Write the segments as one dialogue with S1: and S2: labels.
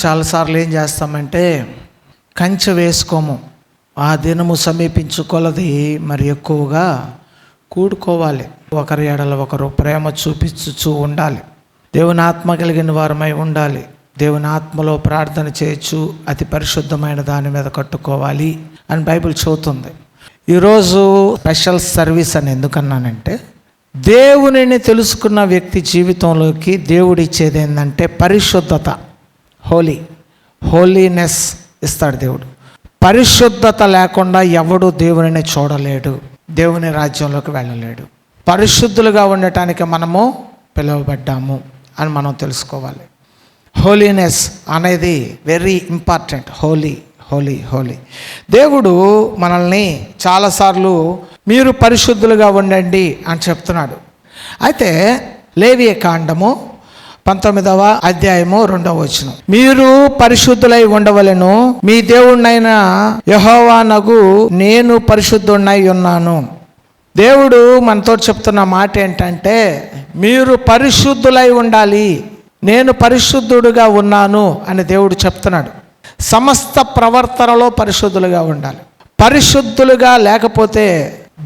S1: చాలాసార్లు ఏం చేస్తామంటే కంచె వేసుకోము. ఆ దినము సమీపించుకొలది మరి ఎక్కువగా కూడుకోవాలి. ఒకరి ఎడల ఒకరు ప్రేమ చూపించుచూ ఉండాలి. దేవుని ఆత్మ కలిగిన వారమై ఉండాలి. దేవుని ఆత్మలో ప్రార్థన చేయొచ్చు. అతి పరిశుద్ధమైన దాని మీద కట్టుకోవాలి అని బైబిల్ చెబుతుంది. ఈరోజు స్పెషల్ సర్వీస్ అని ఎందుకన్నానంటే, దేవునిని తెలుసుకున్న వ్యక్తి జీవితంలోకి దేవుడు ఇచ్చేది ఏంటంటే పరిశుద్ధత, హోలీనెస్ ఇస్తాడు దేవుడు. పరిశుద్ధత లేకుండా ఎవడు దేవునిని చూడలేడు, దేవుని రాజ్యంలోకి వెళ్ళలేడు. పరిశుద్ధులుగా ఉండటానికి మనము పిలువబడ్డాము అని మనం తెలుసుకోవాలి. హోలీనెస్ అనేది వెరీ ఇంపార్టెంట్. హోలీ దేవుడు మనల్ని చాలాసార్లు మీరు పరిశుద్ధులుగా ఉండండి అని చెప్తున్నాడు. అయితే లేవియ కాండము 19వ అధ్యాయము 2వ వచనం, మీరు పరిశుద్ధులై ఉండవలెను, మీ దేవుణ్ణైన యెహోవానగు నేను పరిశుద్ధుడనై ఉన్నాను. దేవుడు మనతో చెప్తున్న మాట ఏంటంటే, మీరు పరిశుద్ధులై ఉండాలి, నేను పరిశుద్ధుడుగా ఉన్నాను అని దేవుడు చెప్తున్నాడు. సమస్త ప్రవర్తనలో పరిశుద్ధులుగా ఉండాలి. పరిశుద్ధులుగా లేకపోతే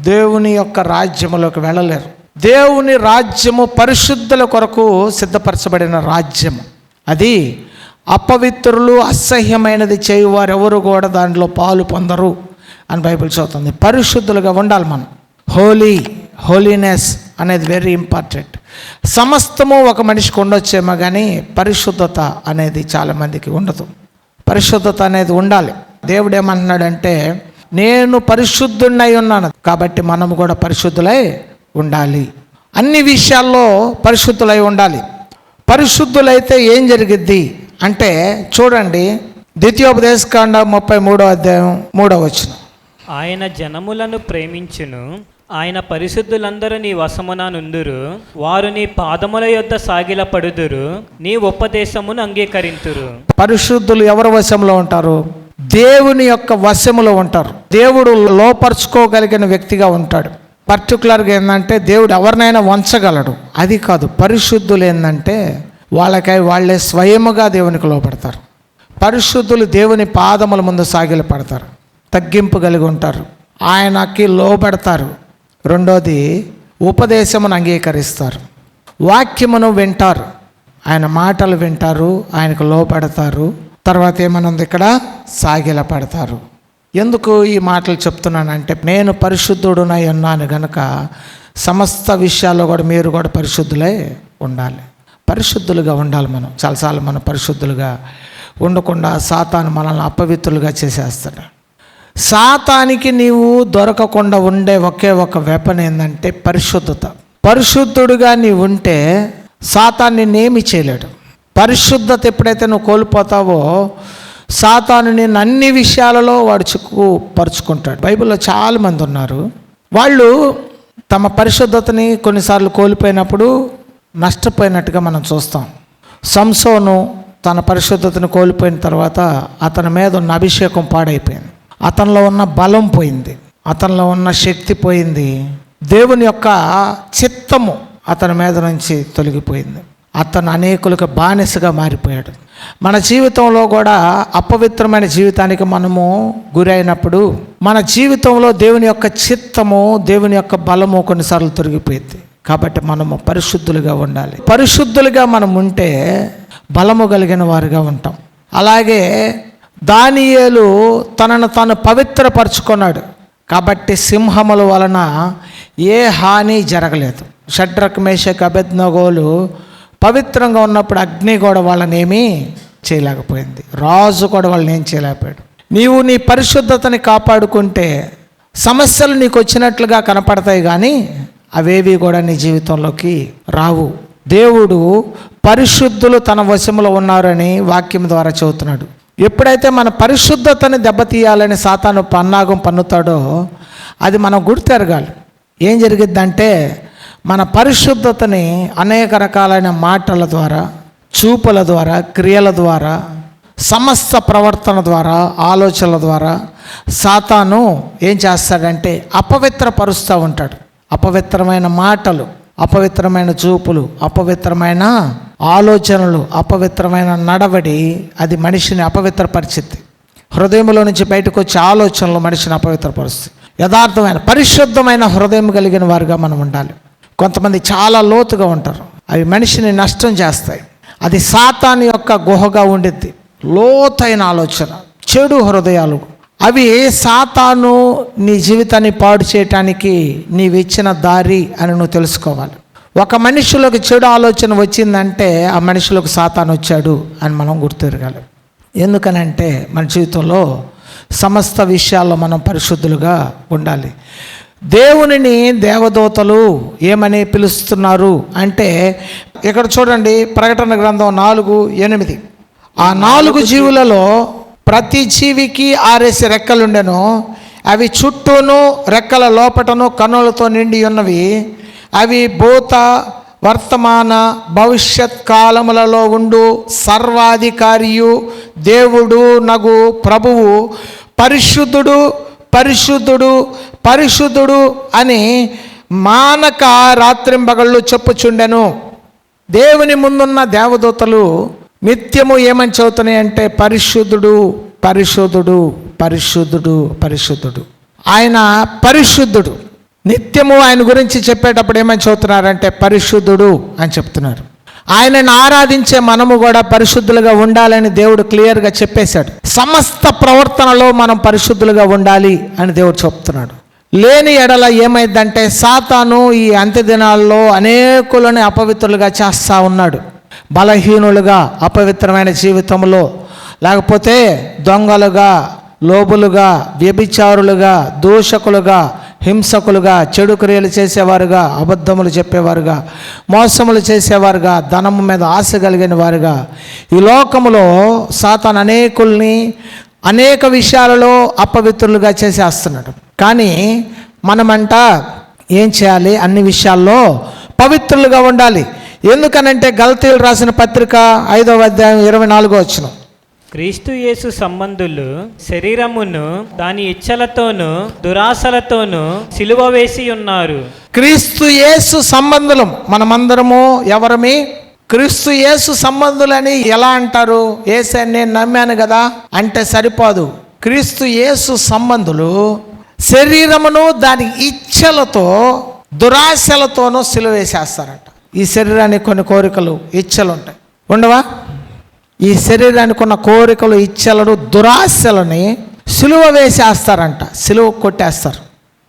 S1: దేవుని యొక్క రాజ్యములోకి వెళ్ళలేరు. దేవుని రాజ్యము పరిశుద్ధుల కొరకు సిద్ధపరచబడిన రాజ్యము. అది అపవిత్రులు అసహ్యమైనది చేయువారు ఎవరు కూడా దానిలో పాలు పొందరు అని బైబిల్ చెబుతుంది. పరిశుద్ధులుగా ఉండాలి మనం. హోలీనెస్ అనేది వెరీ ఇంపార్టెంట్. సమస్తము ఒక మనిషికి ఉండొచ్చేమో కానీ పరిశుద్ధత అనేది చాలామందికి ఉండదు. పరిశుద్ధత అనేది ఉండాలి. దేవుడు ఏమంటున్నాడంటే, నేను పరిశుద్ధుడై ఉన్నాను కాబట్టి మనము కూడా పరిశుద్ధులై ఉండాలి. అన్ని విషయాల్లో పరిశుద్ధులై ఉండాలి. పరిశుద్ధులైతే ఏం జరిగిద్ది అంటే, చూడండి ద్వితీయోపదేశకాండ 33వ అధ్యాయం 3వ వచనం,
S2: ఆయన జనములను ప్రేమించును, ఆయన పరిశుద్ధులందరూ నీ వశమున నుందురు, వారు నీ పాదముల యొద్ద సాగిలపడుదురు, నీ ఉపదేశమును అంగీకరింతురు. పరిశుద్ధులు
S1: ఎవరి వశంలో ఉంటారు? దేవుని యొక్క వశములో ఉంటారు. దేవుడు లోపరుచుకోగలిగిన వ్యక్తిగా ఉంటాడు. పర్టికులర్గా ఏంటంటే, దేవుడు ఎవరినైనా వంచగలడు, అది కాదు. పరిశుద్ధులు ఏంటంటే వాళ్ళకై వాళ్ళే స్వయముగా దేవునికి లోపడతారు. పరిశుద్ధులు దేవుని పాదముల ముందు సాగిలపడతారు, తగ్గింపు కలిగి ఉంటారు, ఆయనకి లోబడతారు. రెండోది, ఉపదేశమును అంగీకరిస్తారు, వాక్యమును వింటారు, ఆయన మాటలు వింటారు, ఆయనకు లోబడతారు. తర్వాత ఏమనుంది ఇక్కడ? సాగిలపడతారు. ఎందుకు ఈ మాటలు చెప్తున్నానంటే, నేను పరిశుద్ధుడునై ఉన్నాను గనుక సమస్త విషయాల్లో కూడా మీరు కూడా పరిశుద్ధులై ఉండాలి. పరిశుద్ధులుగా ఉండాలి. మనం చాలాసార్లు మనం పరిశుద్ధులుగా ఉండకుండా సాతాను మనల్ని అపవిత్రులుగా చేసేస్తాడు. సాతానికి నీవు దొరకకుండా ఉండే ఒకే ఒక వెపన్ ఏంటంటే పరిశుద్ధత. పరిశుద్ధుడుగా నీవు ఉంటే సాతాన్ని నేమి చేయలేడు. పరిశుద్ధత ఎప్పుడైతే నువ్వు కోల్పోతావో సాతాను నిన్ను అన్ని విషయాలలో వాడు చిక్కుపరుచుకుంటాడు. బైబిల్లో చాలామంది ఉన్నారు, వాళ్ళు తమ పరిశుద్ధతని కొన్నిసార్లు కోల్పోయినప్పుడు నష్టపోయినట్టుగా మనం చూస్తాం. సంసోను తన పరిశుద్ధతను కోల్పోయిన తర్వాత అతని మీద ఉన్న అభిషేకం పాడైపోయింది, అతనిలో ఉన్న బలం పోయింది, అతనిలో ఉన్న శక్తి పోయింది, దేవుని యొక్క చిత్తము అతని మీద నుంచి తొలగిపోయింది, అతను అనేకులకు బానిసగా మారిపోయాడు. మన జీవితంలో కూడా అపవిత్రమైన జీవితానికి మనము గురైనప్పుడు మన జీవితంలో దేవుని యొక్క చిత్తము, దేవుని యొక్క బలము కొన్నిసార్లు తొలగిపోయింది. కాబట్టి మనము పరిశుద్ధులుగా ఉండాలి. పరిశుద్ధులుగా మనం ఉంటే బలము కలిగిన వారుగా ఉంటాం. అలాగే దానియేలు తనను తాను పవిత్రపరచుకున్నాడు కాబట్టి సింహముల వలన ఏ హాని జరగలేదు. షడ్రక్ మేషక్ అబేద్నెగోలు పవిత్రంగా ఉన్నప్పుడు అగ్ని కూడా వాళ్ళని ఏమీ చేయలేకపోయింది, రాజు కూడా వాళ్ళని ఏం చేయలేకపోయాడు. నీవు నీ పరిశుద్ధతని కాపాడుకుంటే సమస్యలు నీకు వచ్చినట్లుగా కనపడతాయి కానీ అవేవి కూడా నీ జీవితంలోకి రావు. దేవుడు పరిశుద్ధులు తన వశములో ఉన్నారని వాక్యం ద్వారా చెబుతున్నాడు. ఎప్పుడైతే మన పరిశుద్ధతని దెబ్బతీయాలని సాతాను పన్నాగం పన్నుతాడో అది మనం గుర్తెరగాలి. ఏం జరిగిద్దంటే, మన పరిశుద్ధతని అనేక రకాలైన మాటల ద్వారా, చూపుల ద్వారా, క్రియల ద్వారా, సమస్త ప్రవర్తన ద్వారా, ఆలోచనల ద్వారా సాతాను ఏం చేస్తాడంటే అపవిత్రపరుస్తూ ఉంటాడు. అపవిత్రమైన మాటలు, అపవిత్రమైన చూపులు, అపవిత్రమైన ఆలోచనలు, అపవిత్రమైన నడవడి అది మనిషిని అపవిత్రపరిచిద్ది. హృదయంలో నుంచి బయటకు వచ్చే ఆలోచనలు మనిషిని అపవిత్రపరుస్తాయి. యథార్థమైన పరిశుద్ధమైన హృదయం కలిగిన వారుగా మనం ఉండాలి. కొంతమంది చాలా లోతుగా ఉంటారు, అవి మనిషిని నష్టం చేస్తాయి. అది సాతాను యొక్క గుహగా ఉండిద్ది. లోతైన ఆలోచన, చెడు హృదయాలు, అవి సాతాను నీ జీవితాన్ని పాడు చేయటానికి నీవు ఇచ్చిన దారి అని నువ్వు తెలుసుకోవాలి. ఒక మనిషిలోకి చెడు ఆలోచన వచ్చిందంటే ఆ మనిషిలోకి సాతాను వచ్చాడు అని మనం గుర్తెరగాలి. ఎందుకనంటే మన జీవితంలో సమస్త విషయాల్లో మనం పరిశుద్ధులుగా ఉండాలి. దేవునిని దేవదూతలు ఏమని పిలుస్తున్నారు అంటే ఇక్కడ చూడండి, ప్రకటన గ్రంథం 4:8. ఆ 4 జీవులలో ప్రతి జీవికి 6 రెక్కలుండెను. అవి చుట్టూను రెక్కల లోపటను కన్నులతో నిండి ఉన్నవి. అవి భూత వర్తమాన భవిష్యత్ కాలములలో ఉండు సర్వాధికారియు దేవుడు నగు ప్రభువు పరిశుద్ధుడు పరిశుద్ధుడు పరిశుద్ధుడు అని మానక రాత్రింబగళ్ళు చెప్పుచుండెను. దేవుని ముందున్న దేవదూతలు నిత్యము ఏమని చదువుతున్నాయి అంటే పరిశుద్ధుడు పరిశుద్ధుడు పరిశుద్ధుడు పరిశుద్ధుడు. ఆయన పరిశుద్ధుడు. నిత్యము ఆయన గురించి చెప్పేటప్పుడు ఏమని చదువుతున్నారంటే పరిశుద్ధుడు అని చెప్తున్నారు. ఆయనను ఆరాధించే మనము కూడా పరిశుద్ధులుగా ఉండాలని దేవుడు క్లియర్గా చెప్పేశాడు. సమస్త ప్రవర్తనలో మనం పరిశుద్ధులుగా ఉండాలి అని దేవుడు చెప్తున్నాడు. లేని ఎడల ఏమైందంటే సాతాను ఈ అంత్య దినాల్లో అనేకులను అపవిత్రులుగా చేస్తూ ఉన్నాడు. బలహీనులుగా, అపవిత్రమైన జీవితంలో, లేకపోతే దొంగలుగా, లోబులుగా, వ్యభిచారులుగా, దూషకులుగా, హింసకులుగా, చెడు క్రియలు చేసేవారుగా, అబద్ధములు చెప్పేవారుగా, మోసములు చేసేవారుగా, ధనము మీద ఆశ కలిగిన వారుగా ఈ లోకములో సాతాను అనేకుల్ని అనేక విషయాలలో అపవిత్రులుగా చేసేస్తున్నాడు. కానీ మనమంట ఏం చేయాలి? అన్ని విషయాల్లో పవిత్రులుగా ఉండాలి. ఎందుకనంటే గలతీయులు రాసిన పత్రిక 5వ అధ్యాయం 24వ వచనం,
S2: క్రీస్తు యేసు సంబంధులు శరీరమును దాని ఇచ్చలతోనూ దురాశలతోనూ సిలువ వేసి ఉన్నారు.
S1: క్రీస్తు యేసు సంబంధులం మనమందరము ఎవరమి? క్రీస్తు యేసు సంబంధులని ఎలా అంటారు? యేసని నేను నమ్మాను కదా అంటే సరిపోదు. క్రీస్తు యేసు సంబంధులు శరీరమును దాని ఇచ్చలతో దురాశలతోనూ సిలువ వేసేస్తారంట. ఈ శరీరానికి కొన్ని కోరికలు, ఇచ్చలు ఉంటాయి, ఉండవా? ఈ శరీరానికి ఉన్న కోరికలు, ఇచ్చలను, దురాశలని సిలువ వేసేస్తారంట. సిలువ కొట్టేస్తారు.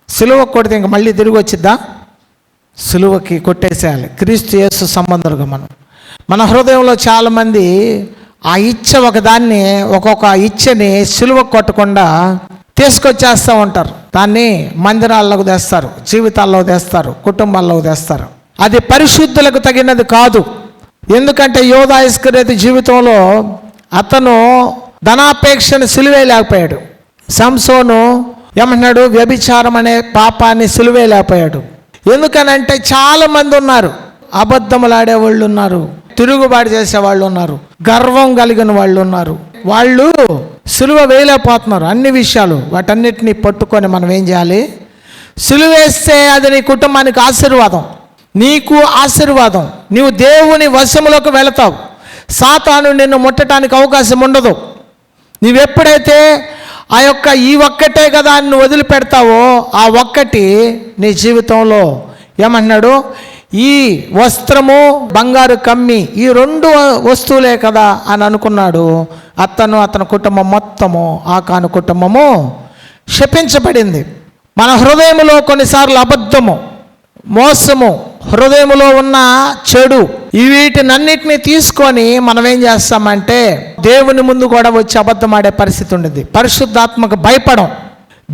S1: సిలువ కొడితే ఇంక మళ్ళీ తిరిగి వచ్చిద్దా? సిలువకి కొట్టేసేయాలి. క్రీస్తు యేసు సంబంధులుగా మన హృదయంలో చాలామంది ఆ ఇచ్చ ఒకదాన్ని, ఒక్కొక్క ఇచ్చని సిలువ కొట్టకుండా తీసుకొచ్చేస్తూ ఉంటారు. దాన్ని మందిరాల్లోకి తెస్తారు, జీవితాల్లో తెస్తారు, కుటుంబాల్లో తెస్తారు. అది పరిశుద్ధులకు తగినది కాదు. ఎందుకంటే యోధా ఇస్కరియోతు జీవితంలో అతను ధనాపేక్షను సిలువేయలేకపోయాడు. సంసోను ఏమన్నాడు? వ్యభిచారం అనే పాపాన్ని సిలువేయలేకపోయాడు. ఎందుకనంటే చాలామంది ఉన్నారు, అబద్ధములాడే వాళ్ళు ఉన్నారు, తిరుగుబాటు చేసేవాళ్ళు ఉన్నారు, గర్వం కలిగిన వాళ్ళు ఉన్నారు. వాళ్ళు సిలువ వేయలేకపోతున్నారు. అన్ని విషయాలు వాటన్నిటిని పట్టుకొని మనం ఏం చేయాలి? సిలువేస్తే అది నీ కుటుంబానికి ఆశీర్వాదం, నీకు ఆశీర్వాదం. నీవు దేవుని వశములోకి వెళతావు. సాతాను నిన్ను ముట్టడానికి అవకాశం ఉండదు. నీవెప్పుడైతే ఆ యొక్క ఈ ఒక్కటే కదా అని నువ్వు వదిలిపెడతావో ఆ ఒక్కటి నీ జీవితంలో ఏమన్నాడు? ఈ వస్త్రము, బంగారు కమ్మి, ఈ 2 వస్తువులే కదా అని అనుకున్నాడు. అతని కుటుంబం మొత్తము, ఆకాను కుటుంబము శపించబడింది. మన హృదయములో కొన్నిసార్లు అబద్ధము, మోసము, హృదయములో ఉన్న చెడు, వీటినన్నిటినీ తీసుకొని మనం ఏం చేస్తామంటే దేవుని ముందు కూడా వచ్చి అబద్ధం ఆడే పరిస్థితి ఉండేది. పరిశుద్ధాత్మకు భయపడం,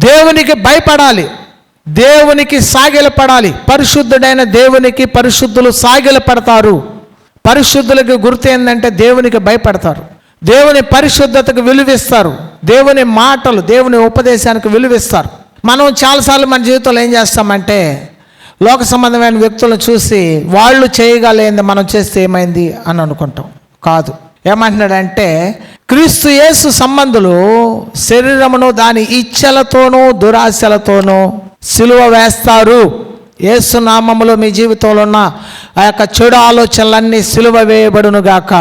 S1: దేవునికి భయపడాలి, దేవునికి సాగిలపడాలి. పరిశుద్ధుడైన దేవునికి పరిశుద్ధులు సాగిలపడతారు. పరిశుద్ధులకు గుర్తు ఏంటంటే దేవునికి భయపడతారు, దేవుని పరిశుద్ధతకు విలువిస్తారు, దేవుని మాటలు, దేవుని ఉపదేశానికి విలువిస్తారు. మనం చాలాసార్లు మన జీవితంలో ఏం చేస్తామంటే లోక సంబంధమైన వ్యక్తులను చూసి వాళ్ళు చేయగలేంది మనం చేస్తే ఏమైంది అని అనుకుంటాం. కాదు. ఏమంటున్నాడంటే క్రీస్తు యేసు సంబంధులు శరీరమును దాని ఇచ్చలతోనూ దురాశలతోనూ సిలువ వేస్తారు యేసు నామములో మీ జీవితంలో ఉన్న ఆ యొక్క చెడు ఆలోచనలన్నీ సిలువ వేయబడును గాక.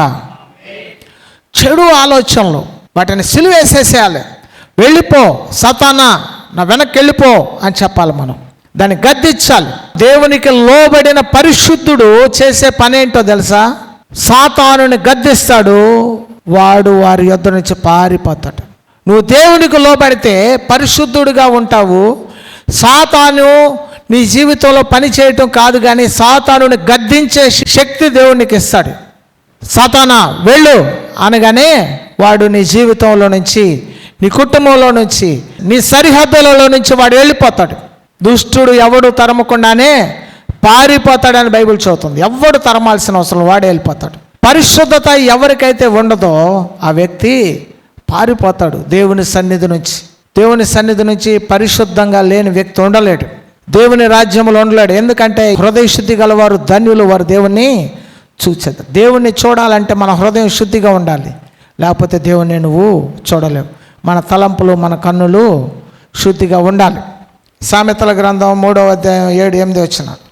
S1: చెడు ఆలోచనలు వాటిని సిలువ వేసేసేయాలి. వెళ్ళిపో సాతానా, నా వెనక్కి వెళ్ళిపో అని చెప్పాలి. మనం దాన్ని గద్దించాలి. దేవునికి లోబడిన పరిశుద్ధుడు చేసే పని ఏంటో తెలుసా? సాతానుని గద్దిస్తాడు, వాడు వారి యొద్ద నుంచి పారిపోతాడు. నువ్వు దేవునికి లోబడితే పరిశుద్ధుడిగా ఉంటావు. సాతాను నీ జీవితంలో పని చేయటం కాదు, కానీ సాతానుని గద్దించే శక్తి దేవునికి ఇస్తాడు. సాతానా వెళ్ళు అనగానే వాడు నీ జీవితంలో నుంచి, నీ కుటుంబంలో నుంచి, నీ సరిహద్దులలో నుంచి వాడు వెళ్ళిపోతాడు. దుష్టుడు ఎవడు తరమకుండానే పారిపోతాడని బైబిల్ చెబుతుంది. ఎవడు తరమాల్సిన అవసరం, వాడే వెళ్ళిపోతాడు. పరిశుద్ధత ఎవరికైతే ఉండదో ఆ వ్యక్తి పారిపోతాడు దేవుని సన్నిధి నుంచి. దేవుని సన్నిధి నుంచి పరిశుద్ధంగా లేని వ్యక్తి ఉండలేడు, దేవుని రాజ్యంలో ఉండలేడు. ఎందుకంటే హృదయ శుద్ధి గలవారు ధన్యులు, వారు దేవుణ్ణి చూచేది. దేవుణ్ణి చూడాలంటే మన హృదయం శుద్ధిగా ఉండాలి, లేకపోతే దేవుణ్ణి నువ్వు చూడలేవు. మన తలంపులు, మన కన్నులు శుద్ధిగా ఉండాలి. సామెతల గ్రంథం 3వ అధ్యాయం 7-8 వచనాలు.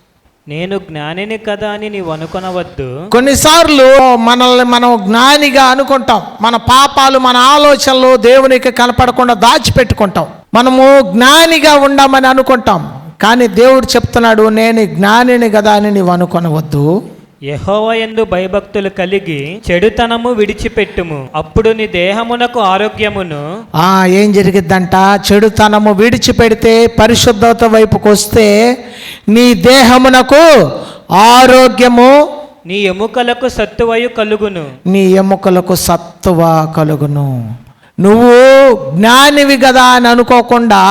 S2: నేను జ్ఞానిని కదా అని నీవు అనుకొనవద్దు.
S1: కొన్నిసార్లు మనల్ని మనం జ్ఞానిగా అనుకుంటాం. మన పాపాలు, మన ఆలోచనలు దేవునికి కనపడకుండా దాచిపెట్టుకుంటాం. మనము జ్ఞానిగా ఉండమని అనుకుంటాం, కానీ దేవుడు చెప్తున్నాడు, నేను జ్ఞానిని కదా అని నీవు అనుకొనవద్దు.
S2: యెహోవా యందు భయభక్తులు కలిగి చెడుతనము విడిచిపెట్టుము, అప్పుడు నీ దేహమునకు ఆరోగ్యమును.
S1: ఏం జరిగిద్దంట? చెడుతనము విడిచిపెడితే, పరిశుద్ధత వైపుకు వస్తే నీ దేహమునకు ఆరోగ్యము,
S2: నీ ఎముకలకు సత్తువయు కలుగును.
S1: నీ ఎముకలకు సత్తువ కలుగును. నువ్వు జ్ఞానివి కదా అని అనుకోకుండా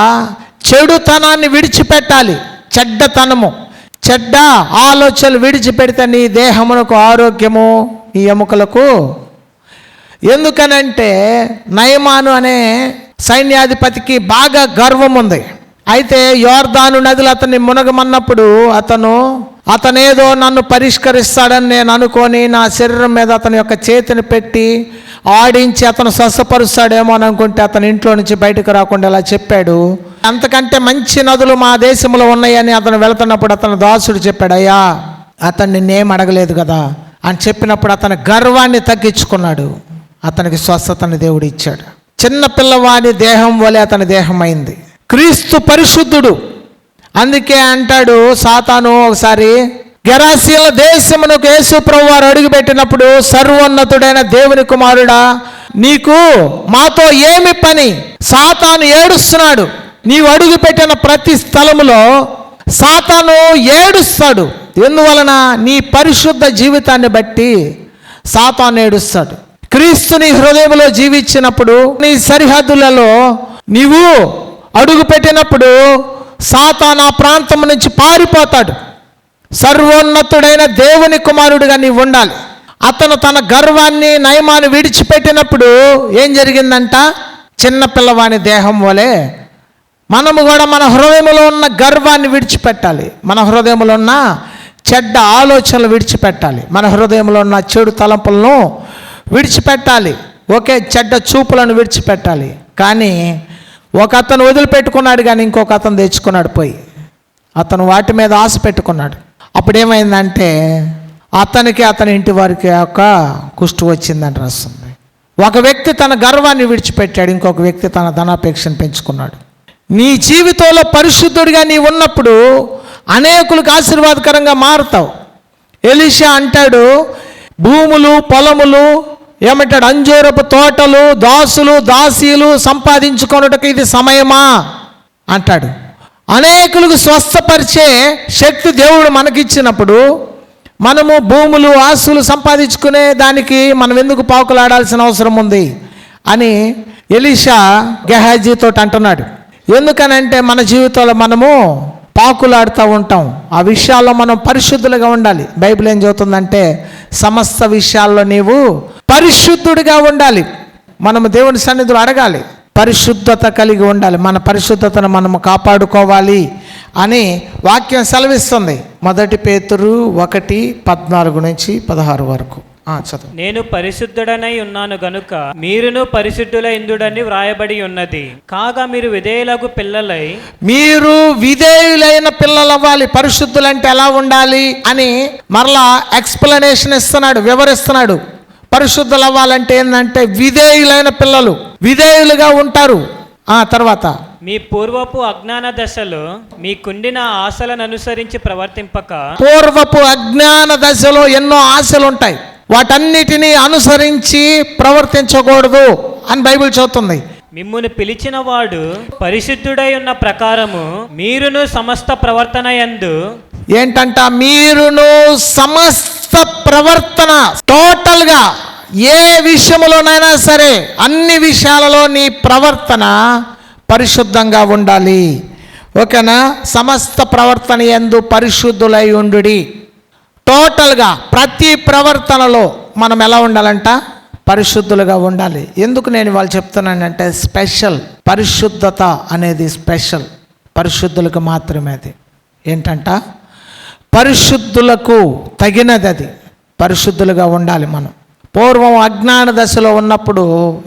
S1: చెడుతనాన్ని విడిచిపెట్టాలి. చెడ్డతనము, చెడ్డ ఆలోచనలు విడిచిపెడితే నీ దేహమునకు ఆరోగ్యము, నీ ఎముకలకు. ఎందుకనంటే నయమాను అనే సైన్యాధిపతికి బాగా గర్వం ఉంది. అయితే యోర్దాను నదిలో అతన్ని మునగమన్నప్పుడు అతనేదో నన్ను పరిష్కరిస్తాడని నేను అనుకొని నా శరీరం మీద అతని యొక్క చేతిని పెట్టి ఆడించి అతను స్వస్థపరుస్తాడేమో అని అనుకుంటే అతని ఇంట్లో నుంచి బయటకు రాకుండా ఇలా చెప్పాడు. అంతకంటే మంచి నదులు మా దేశంలో ఉన్నాయని అతను వెళుతున్నప్పుడు అతను దాసుడు చెప్పాడు, అయ్యా అతన్ని నేనేం అడగలేదు కదా అని చెప్పినప్పుడు అతని గర్వాన్ని తగ్గించుకున్నాడు. అతనికి స్వస్థతని దేవుడు ఇచ్చాడు. చిన్న పిల్లవాడి దేహం వలె అతని దేహం అయింది. క్రీస్తు పరిశుద్ధుడు. అందుకే అంటాడు సాతాను ఒకసారి, గెరాసీల దేశమునకు యేసు ప్రభువారు అడుగుపెట్టినప్పుడు, సర్వోన్నతుడైన దేవుని కుమారుడా, నీకు మాతో ఏమి పని? సాతాను ఏడుస్తున్నాడు. నీవు అడుగుపెట్టిన ప్రతి స్థలములో సాతాను ఏడుస్తాడు. ఎందువలన? నీ పరిశుద్ధ జీవితాన్ని బట్టి సాతాను ఏడుస్తాడు. క్రీస్తుని హృదయంలో జీవించినప్పుడు, నీ సరిహద్దులలో నీవు అడుగు పెట్టినప్పుడు సాతాను ఆ ప్రాంతం నుంచి పారిపోతాడు. సర్వోన్నతుడైన దేవుని కుమారుడిగా నీవు ఉండాలి. అతను తన గర్వాన్ని, నయమాన్ని విడిచిపెట్టినప్పుడు ఏం జరిగిందంట? చిన్న పిల్లవాని దేహం వలె మనము కూడా మన హృదయంలో ఉన్న గర్వాన్ని విడిచిపెట్టాలి. మన హృదయంలో ఉన్న చెడ్డ ఆలోచనలు విడిచిపెట్టాలి. మన హృదయంలో ఉన్న చెడు తలంపులను విడిచిపెట్టాలి. ఓకే, చెడ్డ చూపులను విడిచిపెట్టాలి. కానీ ఒక అతను వదిలిపెట్టుకున్నాడు, కానీ ఇంకొక అతను తెచ్చుకున్నాడు పోయి. అతను వాటి మీద ఆశ పెట్టుకున్నాడు. అప్పుడు ఏమైందంటే అతనికి, అతని ఇంటి వారికి యొక్క కుష్టు వచ్చిందని రాస్తుంది. ఒక వ్యక్తి తన గర్వాన్ని విడిచిపెట్టాడు, ఇంకొక వ్యక్తి తన ధనాపేక్షను పెంచుకున్నాడు. నీ జీవితంలో పరిశుద్ధుడిగా నీ ఉన్నప్పుడు అనేకులకు ఆశీర్వాదకరంగా మారుతావు. ఎలీషా అంటాడు, భూములు, పొలములు, ఏమంటాడు, అంజూరపు తోటలు, దాసులు, దాసీలు సంపాదించుకొనుటకు ఇది సమయమా అంటాడు. అనేకులకు స్వస్థపరిచే శక్తి దేవుడు మనకిచ్చినప్పుడు మనము భూములు, ఆస్తులు సంపాదించుకునే దానికి మనం ఎందుకు పాకులాడాల్సిన అవసరం ఉంది అని ఎలీషా గెహాజీతో అంటున్నాడు. ఎందుకనంటే మన జీవితంలో మనము పాకులాడుతూ ఉంటాం. ఆ విషయాల్లో మనం పరిశుద్ధులుగా ఉండాలి. బైబిల్ ఏం చెబుతుందంటే సమస్త విషయాల్లో నీవు పరిశుద్ధుడిగా ఉండాలి. మనము దేవుని సన్నిధిలో అడగాలి, పరిశుద్ధత కలిగి ఉండాలి. మన పరిశుద్ధతను మనము కాపాడుకోవాలి అని వాక్యం సెలవిస్తుంది. 1 పేతురు 1:14-16 వరకు. చదువు.
S2: నేను పరిశుద్ధుడనై ఉన్నాను గనుక మీరును పరిశుద్ధులై ఇందుడని వ్రాయబడి ఉన్నది. కాగా మీరు విధేయులకు పిల్లలై,
S1: మీరు విధేయులైన పిల్లలు అవ్వాలి. పరిశుద్ధులంటే ఎలా ఉండాలి అని మరలా ఎక్స్ప్లెనేషన్ ఇస్తున్నాడు, వివరిస్తున్నాడు. పరిశుద్ధులు అవ్వాలంటే ఏంటంటే విధేయులైన పిల్లలు, విధేయులుగా ఉంటారు. తర్వాత
S2: మీ పూర్వపు అజ్ఞాన దశలో మీకుండిన ఆశలను అనుసరించి ప్రవర్తింపక.
S1: పూర్వపు అజ్ఞాన దశలో ఎన్నో ఆశలు ఉంటాయి, వాటన్నిటినీ అనుసరించి ప్రవర్తించకూడదు అని బైబిల్ చెబుతుంది.
S2: మిమ్మును పిలిచిన వాడు పరిశుద్ధుడై ఉన్న ప్రకారము మీరును సమస్త ప్రవర్తన యందు
S1: ఏంటంట, మీరును సమస్త ప్రవర్తన, టోటల్ గా ఏ విషయంలోనైనా సరే అన్ని విషయాలలో నీ ప్రవర్తన పరిశుద్ధంగా ఉండాలి. ఓకేనా? సమస్త ప్రవర్తన యందు పరిశుద్ధులై ఉండుడి. టోటల్గా ప్రతి ప్రవర్తనలో మనం ఎలా ఉండాలంట, పరిశుద్ధులుగా ఉండాలి. ఎందుకు నేను వాళ్ళు చెప్తున్నానంటే స్పెషల్, పరిశుద్ధత అనేది స్పెషల్, పరిశుద్ధులకు మాత్రమే. అది ఏంటంట, పరిశుద్ధులకు తగినది, అది పరిశుద్ధులుగా ఉండాలి. మనం పూర్వం అజ్ఞాన దశలో ఉన్నప్పుడు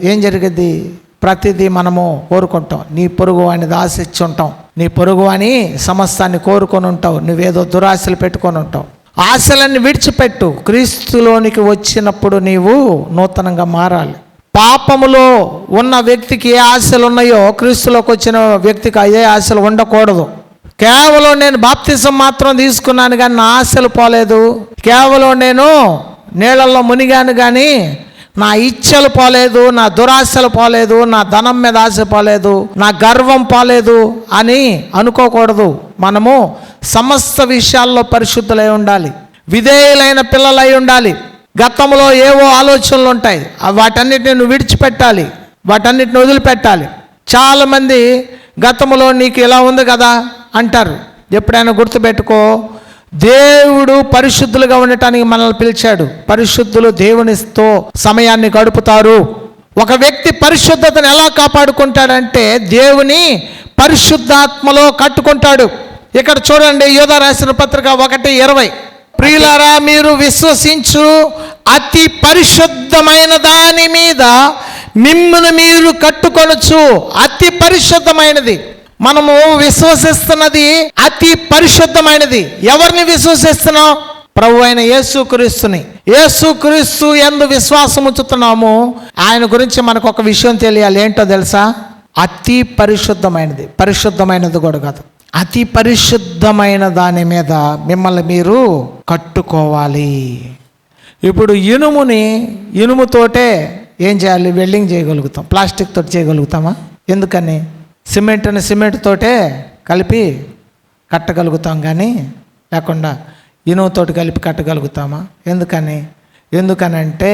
S1: ఏం జరిగింది, ప్రతిదీ మనము కోరుకుంటాం. నీ పొరుగు అనేది ఆశించి ఉంటాం, నీ పొరుగు అని సమస్తాన్ని కోరుకొని ఉంటావు, నువ్వేదో దురాశలు పెట్టుకొని ఉంటావు. ఆశలన్నీ విడిచిపెట్టు, క్రీస్తులోనికి వచ్చినప్పుడు నీవు నూతనంగా మారాలి. పాపములో ఉన్న వ్యక్తికి ఏ ఆశలు ఉన్నాయో క్రీస్తులోకి వచ్చిన వ్యక్తికి అదే ఆశలు ఉండకూడదు. కేవలం నేను బాప్తిజం మాత్రం తీసుకున్నాను కానీ నా ఆశలు పోలేదు, కేవలం నేను నీళ్ళల్లో మునిగాను కానీ నా ఇచ్చలు పోలేదు, నా దురాశలు పోలేదు, నా ధనం మీద ఆశ పోలేదు, నా గర్వం పోలేదు అని అనుకోకూడదు. మనము సమస్త విషయాల్లో పరిశుద్ధులై ఉండాలి, విధేయులైన పిల్లలై ఉండాలి. గతంలో ఏవో ఆలోచనలు ఉంటాయి, వాటన్నిటిని నువ్వు విడిచిపెట్టాలి, వాటన్నిటిని వదిలిపెట్టాలి. చాలామంది గతంలో నీకు ఇలా ఉంది కదా అంటారు. ఎప్పుడైనా గుర్తుపెట్టుకో, దేవుడు పరిశుద్ధులుగా ఉండటానికి మనల్ని పిలిచాడు. పరిశుద్ధులు దేవునితో సమయాన్ని గడుపుతారు. ఒక వ్యక్తి పరిశుద్ధతను ఎలా కాపాడుకుంటాడంటే దేవుని పరిశుద్ధాత్మలో కట్టుకుంటాడు. ఇక్కడ చూడండి, యోధా రాసిన పత్రిక 1:20, ప్రియులారా మీరు విశ్వసించు అతి పరిశుద్ధమైన దాని మీద మిమ్మును మీరు కట్టుకొనొచ్చు. అతి పరిశుద్ధమైనది మనము విశ్వసిస్తున్నది, అతి పరిశుద్ధమైనది. ఎవరిని విశ్వసిస్తున్నాం? ప్రభు అయిన యేసుక్రీస్తుని. యేసుక్రీస్తు యందు విశ్వాసం ఉంచుతున్నాము. ఆయన గురించి మనకు ఒక విషయం తెలియాలి. ఏంటో తెలుసా? అతి పరిశుద్ధమైనది, పరిశుద్ధమైనది కూడా కాదు, అతి పరిశుద్ధమైన దాని మీద మిమ్మల్ని మీరు కట్టుకోవాలి. ఇప్పుడు ఇనుముతోటే ఏం చేయాలి? వెల్డింగ్ చేయగలుగుతాం. ప్లాస్టిక్ తోటి చేయగలుగుతామా? ఎందుకని? సిమెంట్ తోటే కలిపి కట్టగలుగుతాం కానీ లేకుండా ఇనుముతోటి కలిపి కట్టగలుగుతామా? ఎందుకనంటే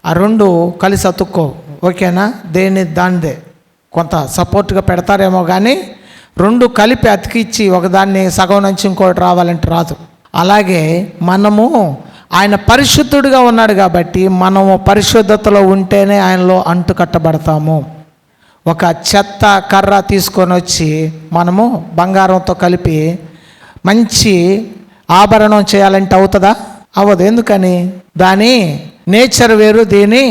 S1: ఆ రెండు కలిసి అతుక్కో. ఓకేనా? దానిదే కొంత సపోర్ట్గా పెడతారేమో కానీ రెండు కలిపి అతికిచ్చి ఒకదాన్ని సగం నుంచి ఇంకోటి రావాలంటే రాదు. అలాగే మనము ఆయన పరిశుద్ధుడిగా ఉన్నాడు కాబట్టి మనము పరిశుద్ధతలో ఉంటేనే ఆయనలో అంటు కట్టబడతాము. ఒక చెత్త కర్ర తీసుకొని వచ్చి మనము బంగారంతో కలిపి మంచి ఆభరణం చేయాలంటే అవుతుందా? అవ్వదు. ఎందుకని? దాని నేచర్ వేరు, దీని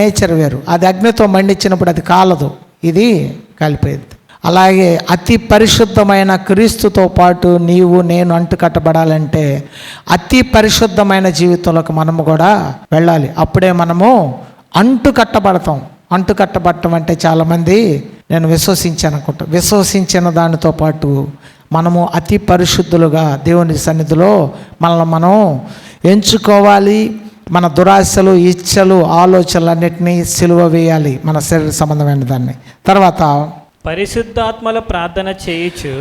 S1: నేచర్ వేరు. అది అగ్నితో మండించినప్పుడు అది కాలదు, ఇది కలిపేది. అలాగే అతి పరిశుద్ధమైన క్రీస్తుతో పాటు నీవు నేను అంటు కట్టబడాలంటే అతి పరిశుద్ధమైన జీవితంలోకి మనము కూడా వెళ్ళాలి. అప్పుడే మనము అంటు కట్టబడతాం. అంటు కట్టబడటం అంటే చాలామంది నేను విశ్వసించిన దానితో పాటు మనము అతి పరిశుద్ధులుగా దేవుని సన్నిధిలో మనల్ని మనం ఎంచుకోవాలి. మన దురాశలు, ఇచ్చలు, ఆలోచనలు అన్నిటినీ సిలువ వేయాలి, మన శరీర సంబంధమైన దాన్ని. తర్వాత
S2: పరిశుద్ధాత్మలో ప్రార్థన చేయొచ్చు.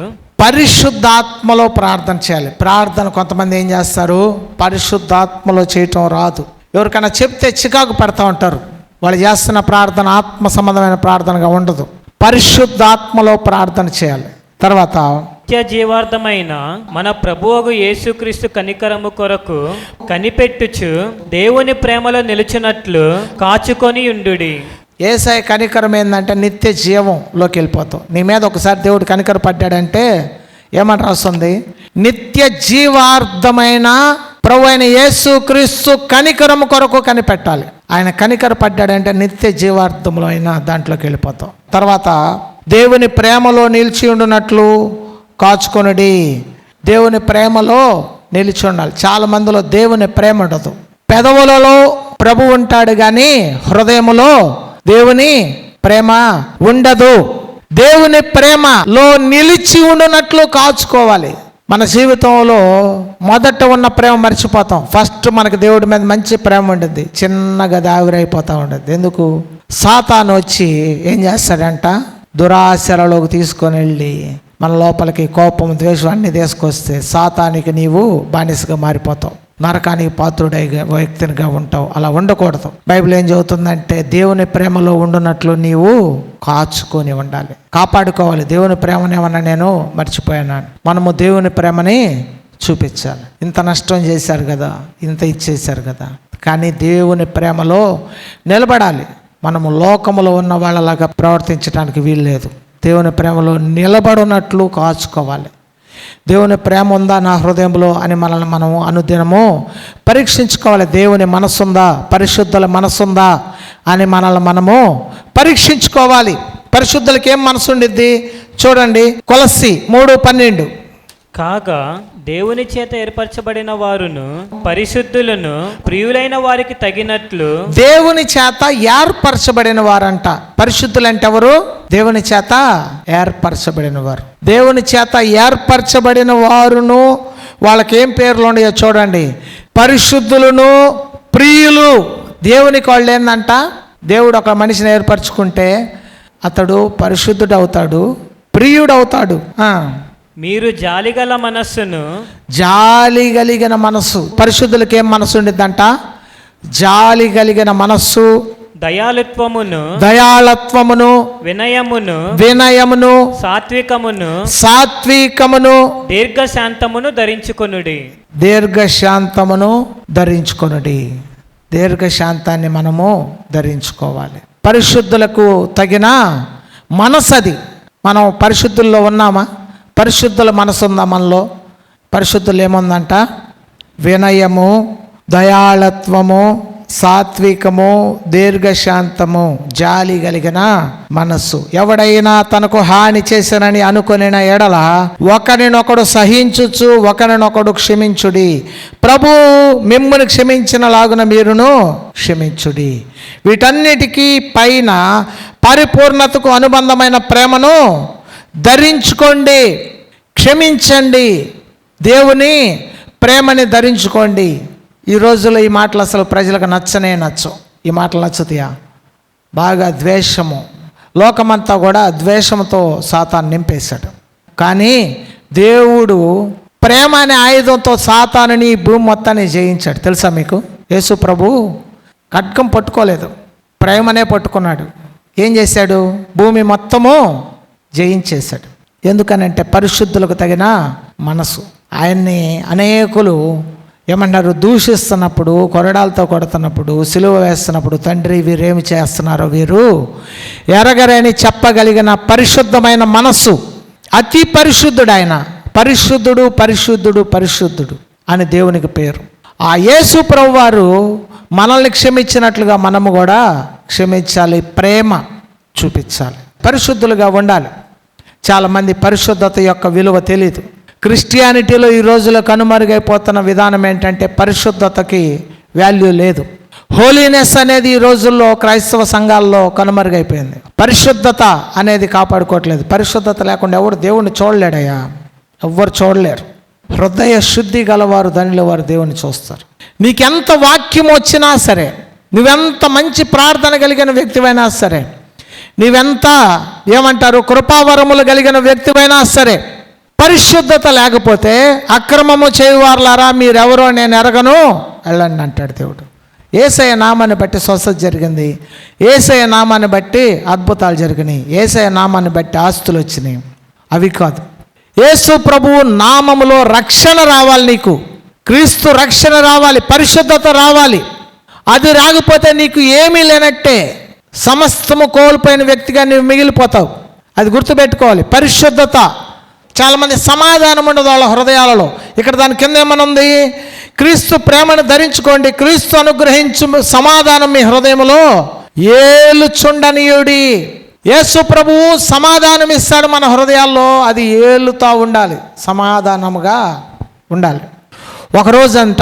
S1: పరిశుద్ధాత్మలో ప్రార్థన చేయాలి. ప్రార్థన కొంతమంది ఏం చేస్తారు, పరిశుద్ధాత్మలో చేయటం రాదు. ఎవరికైనా చెప్తే చికాకు పడతా ఉంటారు. వాళ్ళు చేస్తున్న ప్రార్థన ఆత్మ సంబంధమైన ప్రార్థనగా ఉండదు. పరిశుద్ధాత్మలో ప్రార్థన చేయాలి. తర్వాత
S2: నిత్య జీవార్థమైన మన ప్రభువుకు యేసుక్రీస్తు కనికరము కొరకు కనిపెట్టుచు దేవుని ప్రేమలో నిలిచినట్లు కాచుకొని ఉండుడి.
S1: యేసయ్య కనికరం ఏంటంటే నిత్య జీవంలోకి వెళ్ళిపోతాం. నీ మీద ఒకసారి దేవుడు కనికర పడ్డాడంటే ఏమని రాస్తుంది? నిత్య జీవార్థమైన ప్రభు అయిన యేసు క్రీస్తు కనికరము కొరకు కనిపెట్టాలి. ఆయన కనికర పడ్డాడంటే నిత్య జీవార్థంలో అయినా దాంట్లోకి వెళ్ళిపోతాం. తర్వాత దేవుని ప్రేమలో నిలిచి ఉండునట్లు కాచుకొనుడి. దేవుని ప్రేమలో నిలిచి ఉండాలి. చాలా మందిలో దేవుని ప్రేమ ఉండదు. పెదవులలో ప్రభు ఉంటాడు కానీ హృదయములో దేవుని ప్రేమ ఉండదు. దేవుని ప్రేమలో నిలిచి ఉండునట్లు కాచుకోవాలి. మన జీవితంలో మొదట ఉన్న ప్రేమ మర్చిపోతాం. ఫస్ట్ మనకు దేవుడి మీద మంచి ప్రేమ ఉంటుంది, చిన్నగా ఆవిరైపోతూ ఉంటుంది. ఎందుకు? సాతాను వచ్చి ఏం చేస్తాడంట, దురాశలలోకి తీసుకొని వెళ్ళి మన లోపలికి కోపం, ద్వేషం అన్నీ తీసుకొస్తే సాతానికి నీవు బానిసగా మారిపోతావు, నరకానికి పాత్రుడై వ్యక్తినిగా ఉంటావు. అలా ఉండకూడదు. బైబిల్ ఏం చెబుతుందంటే దేవుని ప్రేమలో ఉండునట్లు నీవు కాచుకొని ఉండాలి, కాపాడుకోవాలి. దేవుని ప్రేమని ఏమన్నా నేను మర్చిపోయాను. మనము దేవుని ప్రేమని చూపించాలి. ఇంత నష్టం చేశారు కదా, ఇంత ఇచ్చేశారు కదా, కానీ దేవుని ప్రేమలో నిలబడాలి. మనము లోకములో ఉన్న వాళ్ళలాగా ప్రవర్తించడానికి వీల్లేదు. దేవుని ప్రేమలో నిలబడినట్లు కాచుకోవాలి. దేవుని ప్రేమ ఉందా నా హృదయంలో అని మనల్ని మనము అనుదినము పరీక్షించుకోవాలి. దేవుని మనసుందా, పరిశుద్ధుల మనసుందా అని మనల్ని మనము పరీక్షించుకోవాలి. పరిశుద్ధులకి ఏం మనసు ఉండిద్ది చూడండి, కొలస్సీ 3:12.
S2: కాగా దేవుని చేత ఏర్పరచబడిన వారును పరిశుద్ధులను ప్రియులైన వారికి తగినట్లు.
S1: దేవుని చేత ఏర్పరచబడిన వారంట. పరిశుద్ధులు అంటే ఎవరు? దేవుని చేత ఏర్పరచబడిన వారు. దేవుని చేత ఏర్పరచబడిన వారును వాళ్ళకి ఏం పేర్లు ఉన్నాయో చూడండి, పరిశుద్ధులను ప్రియులు. దేవునికి వాళ్ళు ఏందంట, దేవుడు ఒక మనిషిని ఏర్పరచుకుంటే అతడు పరిశుద్ధుడు అవుతాడు, ప్రియుడు అవుతాడు.
S2: మీరు జాలిగల మనస్సును,
S1: జాలి కలిగిన మనస్సు. పరిశుద్ధులకి ఏం మనస్సు ఉండిద్దంట, జాలి కలిగిన మనస్సు, దయాళత్వమును, వినయమును, సాత్వికమును,
S2: దీర్ఘశాంతమును ధరించుకొనుడి.
S1: దీర్ఘశాంతాన్ని మనము ధరించుకోవాలి. పరిశుద్ధులకు తగిన మనసు అది. మనం పరిశుద్ధుల్లో ఉన్నామా? పరిశుద్ధుల మనసు ఉందా మనలో? పరిశుద్ధులు ఏముందంట, వినయము, దయాళత్వము, సాత్వికము, దీర్ఘశాంతము, జాలి కలిగిన మనస్సు. ఎవడైనా తనకు హాని చేశానని అనుకొనిన ఎడల ఒకరినొకడు సహించుచు ఒకరినొకడు క్షమించుడి. ప్రభు మిమ్మును క్షమించిన లాగున మీరును క్షమించుడి. వీటన్నిటికీ పైన పరిపూర్ణతకు అనుబంధమైన ప్రేమను ధరించుకోండి. క్షమించండి, దేవుని ప్రేమని ధరించుకోండి. ఈ రోజుల్లో ఈ మాటలు అసలు ప్రజలకు నచ్చవు. ఈ మాటలు నచ్చుతాయా? బాగా ద్వేషము. లోకమంతా కూడా ద్వేషంతో సాతాను నింపేశాడు. కానీ దేవుడు ప్రేమ అనే ఆయుధంతో సాతానుని భూమి మొత్తాన్ని జయించాడు. తెలుసా మీకు? యేసు ప్రభు ఖడ్గం పట్టుకోలేదు, ప్రేమనే పట్టుకున్నాడు. ఏం చేశాడు? భూమి మొత్తము జయించేశాడు. ఎందుకనంటే పరిశుద్ధులకు తగిన మనసు. ఆయన్ని అనేకులు ఏమన్నారు, దూషిస్తున్నప్పుడు, కొరడాలతో కొడుతున్నప్పుడు, సిలువ వేస్తున్నప్పుడు, తండ్రి వీరేమి చేస్తున్నారో వీరు ఎరగరని చెప్పగలిగిన పరిశుద్ధమైన మనస్సు. అతి పరిశుద్ధుడు ఆయన. పరిశుద్ధుడు పరిశుద్ధుడు పరిశుద్ధుడు అని దేవునికి పేరు. ఆ యేసు ప్రభు వారు మనల్ని క్షమించినట్లుగా మనము కూడా క్షమించాలి, ప్రేమ చూపించాలి, పరిశుద్ధులుగా ఉండాలి. చాలామంది పరిశుద్ధత యొక్క విలువ తెలియదు. క్రిస్టియానిటీలో ఈ రోజులో కనుమరుగైపోతున్న విధానం ఏంటంటే పరిశుద్ధతకి వాల్యూ లేదు. హోలీనెస్ అనేది ఈ రోజుల్లో క్రైస్తవ సంఘాల్లో కనుమరుగైపోయింది. పరిశుద్ధత అనేది కాపాడుకోవట్లేదు. పరిశుద్ధత లేకుండా ఎవరు దేవుణ్ణి చూడలేడయ్యా, ఎవ్వరు చూడలేరు. హృదయ శుద్ధి గలవారు ధనిలో వారు దేవుని చూస్తారు. నీకెంత వాక్యం వచ్చినా సరే, నువ్వెంత మంచి ప్రార్థన కలిగిన వ్యక్తివైనా సరే, నీవెంత ఏమంటారు కృపావరములు కలిగిన వ్యక్తివైనా సరే, పరిశుద్ధత లేకపోతే అక్రమము చేయువారులారా మీరెవరో నేను ఎరగను వెళ్ళండి అంటాడు దేవుడు. యేసయ్య నామాన్ని బట్టి స్వస్థత జరిగింది, యేసయ్య నామాన్ని బట్టి అద్భుతాలు జరిగినాయి, యేసయ్య నామాన్ని బట్టి ఆస్తులు వచ్చినాయి. అవి కాదు. యేసు ప్రభువు నామములో రక్షణ రావాలి. నీకు క్రీస్తు రక్షణ రావాలి, పరిశుద్ధత రావాలి. అది రాకపోతే నీకు ఏమీ లేనట్టే, సమస్తము కోల్పోయిన వ్యక్తిగా నువ్వు మిగిలిపోతావు. అది గుర్తుపెట్టుకోవాలి. పరిశుద్ధత. చాలామంది సమాధానం ఉండదు వాళ్ళ హృదయాలలో. ఇక్కడ దాని కింద ఏమనుంది? క్రీస్తు ప్రేమను ధరించుకోండి. క్రీస్తు అనుగ్రహించు సమాధానం మీ హృదయంలో ఏలుచుండనీయుడి. యేసు ప్రభువు సమాధానం ఇస్తాడు మన హృదయాల్లో, అది ఏలుతా ఉండాలి, సమాధానముగా ఉండాలి. ఒకరోజంట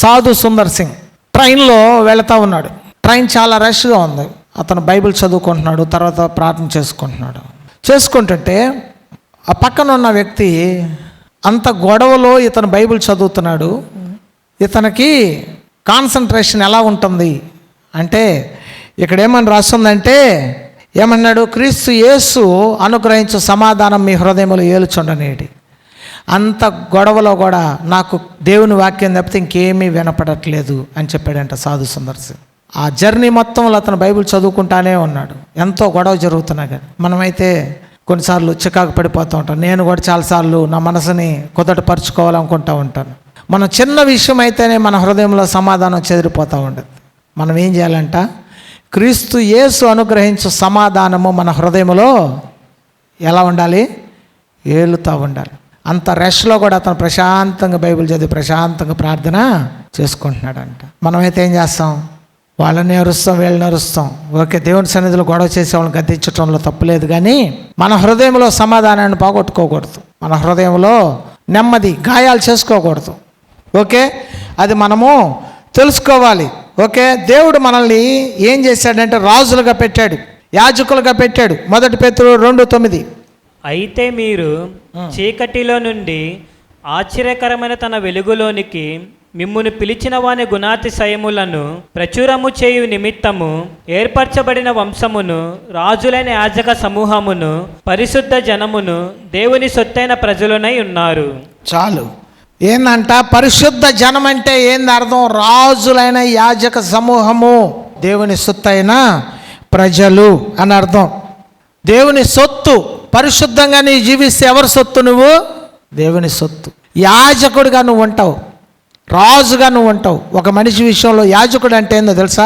S1: సాధు సుందర్ సింగ్ ట్రైన్లో వెళుతూ ఉన్నాడు. ట్రైన్ చాలా రష్గా ఉంది. అతను బైబిల్ చదువుకుంటున్నాడు, తర్వాత ప్రార్థన చేసుకుంటుంటే ఆ పక్కన ఉన్న వ్యక్తి అంత గొడవలో ఇతను బైబిల్ చదువుతున్నాడు. ఇతనికి కాన్సన్ట్రేషన్ ఎలా ఉంటుంది అంటే, ఇక్కడ ఏమని రాస్తుందంటే, ఏమన్నాడు, క్రీస్తు యేసు అనుగ్రహించు సమాధానం మీ హృదయంలో ఏలుచుండనేది. అంత గొడవలో కూడా నాకు దేవుని వాక్యం తప్పితే ఇంకేమీ వినపడట్లేదు అని చెప్పాడంట సాధు సుందర్ సింగ్. ఆ జర్నీ మొత్తంలో అతను బైబిల్ చదువుకుంటానే ఉన్నాడు, ఎంతో గొడవ జరుగుతున్నా కానీ. మనమైతే కొన్నిసార్లు చికాకు పడిపోతూ ఉంటాం. నేను కూడా చాలాసార్లు నా మనసుని కుదటపరుచుకోవాలనుకుంటూ ఉంటాను. మన చిన్న విషయం అయితేనే మన హృదయంలో సమాధానం చెదిరిపోతూ ఉండదు. మనం ఏం చేయాలంట, క్రీస్తు యేసు అనుగ్రహించు సమాధానము మన హృదయంలో ఎలా ఉండాలి, ఏలుతూ ఉండాలి. అంత రష్లో కూడా అతను ప్రశాంతంగా బైబిల్ చదివి ప్రశాంతంగా ప్రార్థన చేసుకుంటున్నాడంట. మనమైతే ఏం చేస్తాం, వాళ్ళని అరుస్తాం, వీళ్ళని అరుస్తాం. ఓకే, దేవుని సన్నిధిలో గొడవ చేసే వాళ్ళని గద్దించడంలో తప్పులేదు, కానీ మన హృదయంలో సమాధానాన్ని పోగొట్టుకోకూడదు. మన హృదయంలో నెమ్మది గాయాలు చేసుకోకూడదు. ఓకే, అది మనము తెలుసుకోవాలి. ఓకే, దేవుడు మనల్ని ఏం చేశాడంటే రాజులుగా పెట్టాడు, యాజకులుగా పెట్టాడు. 1 పేతురు 2:9.
S2: అయితే మీరు చీకటిలో నుండి ఆశ్చర్యకరమైన తన వెలుగులోనికి మిమ్మును పిలిచిన వాని గుణాతిశయములను ప్రచురము చేయు నిమిత్తము ఏర్పరచబడిన వంశమును, రాజులైన యాజక సమూహమును, పరిశుద్ధ జనమును, దేవుని సొత్తైన ప్రజలునై ఉన్నారు.
S1: చాలు. ఏందంట, పరిశుద్ధ జనం అంటే ఏంది అర్థం, రాజులైన యాజక సమూహము, దేవుని సొత్తైన ప్రజలు అని అర్థం. దేవుని సొత్తు. పరిశుద్ధంగా నీ జీవిస్తే ఎవరి సొత్తు? నువ్వు దేవుని సొత్తు. యాజకుడిగా నువ్వు ఉంటావు, రాజుగా నువ్వు ఉంటావు. ఒక మనిషి విషయంలో యాజకుడు అంటే ఏందో తెలుసా?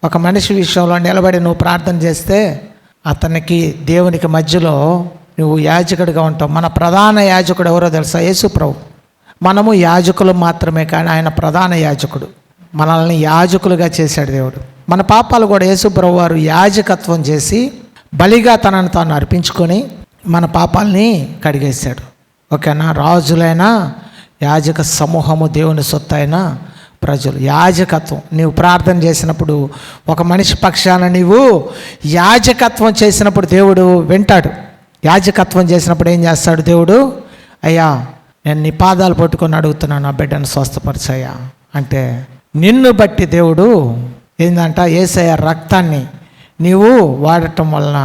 S1: ఒక మనిషి విషయంలో నిలబడి నువ్వు ప్రార్థన చేస్తే అతనికి దేవునికి మధ్యలో నువ్వు యాజకుడిగా ఉంటావు. మన ప్రధాన యాజకుడు ఎవరో తెలుసా? యేసు ప్రభు. మనము యాజకులు మాత్రమే, కానీ ఆయన ప్రధాన యాజకుడు. మనల్ని యాజకులుగా చేశాడు దేవుడు. మన పాపాలు కూడా యేసు ప్రభు వారు యాజకత్వం చేసి బలిగా తనను తాను అర్పించుకొని మన పాపాలని కడిగేశాడు. ఓకేనా? రాజులైన యాజక సమూహము, దేవుని సొత్తు అయిన ప్రజలు. యాజకత్వం. నీవు ప్రార్థన చేసినప్పుడు, ఒక మనిషి పక్షాన నీవు యాజకత్వం చేసినప్పుడు దేవుడు వింటాడు. యాజకత్వం చేసినప్పుడు ఏం చేస్తాడు దేవుడు? అయ్యా, నేను నీ పాదాలు పట్టుకొని అడుగుతున్నాను, నా బిడ్డను స్వస్థపరిచయ్యా అంటే, నిన్ను బట్టి దేవుడు ఏందంట, యేసయ్య రక్తాన్ని నీవు వాడటం వలన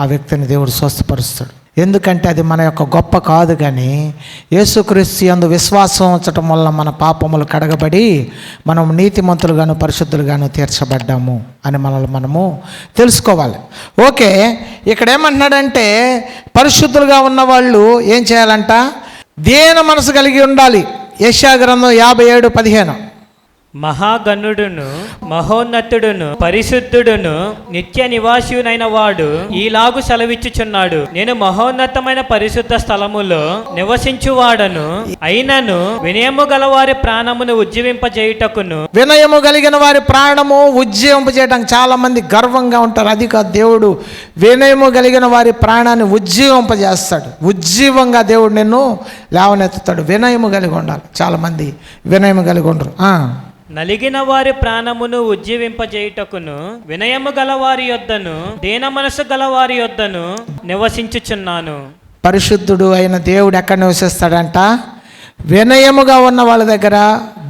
S1: ఆ వ్యక్తిని దేవుడు స్వస్థపరుస్తాడు. ఎందుకంటే అది మన యొక్క గొప్ప కాదు, కానీ యేసుక్రీస్తు యందు విశ్వాసం ఉంచటం వల్ల మన పాపములు కడగబడి మనం నీతిమంతులుగాను పరిశుద్ధులుగాను తీర్చబడ్డాము అని మనల్ని మనము తెలుసుకోవాలి. ఓకే, ఇక్కడ ఏమంటున్నాడంటే, పరిశుద్ధులుగా ఉన్న వాళ్ళు ఏం చేయాలంట? దీన మనసు కలిగి ఉండాలి. యెషయా గ్రంథం 57:15.
S2: మహాగణుడును, మహోన్నతుడును, పరిశుద్ధుడును, నిత్య నివాసియునైన వాడు ఈలాగు సెలవిచ్చుచున్నాడు, నేను మహోన్నతమైన పరిశుద్ధ స్థలములో నివసించువాడను, అయినను వినయము గల వారి ప్రాణమును ఉజ్జీవింపజేయుటకును. వినయము కలిగిన వారి ప్రాణము ఉజ్జీవింపజేయడానికి చాలా మంది గర్వంగా ఉంటారు. అది కాదు, దేవుడు వినయము కలిగిన వారి ప్రాణాన్ని ఉజ్జీవింపజేస్తాడు. ఉజ్జీవంగా దేవుడు నిన్ను లేవనెత్తుతాడు. వినయము కలిగి ఉండాలి. చాలామంది వినయము కలిగి ఉండరు. నలిగిన వారి ప్రాణమును ఉజ్జీవింపజేయుటకును వినయము గల వారి యొద్దను, దీన మనసు గల వారి యొద్దను నివసించుచున్నాను. పరిశుద్ధుడు
S1: అయిన దేవుడు ఎక్కడ నివసిస్తాడంట? వినయముగా ఉన్న వాళ్ళ దగ్గర,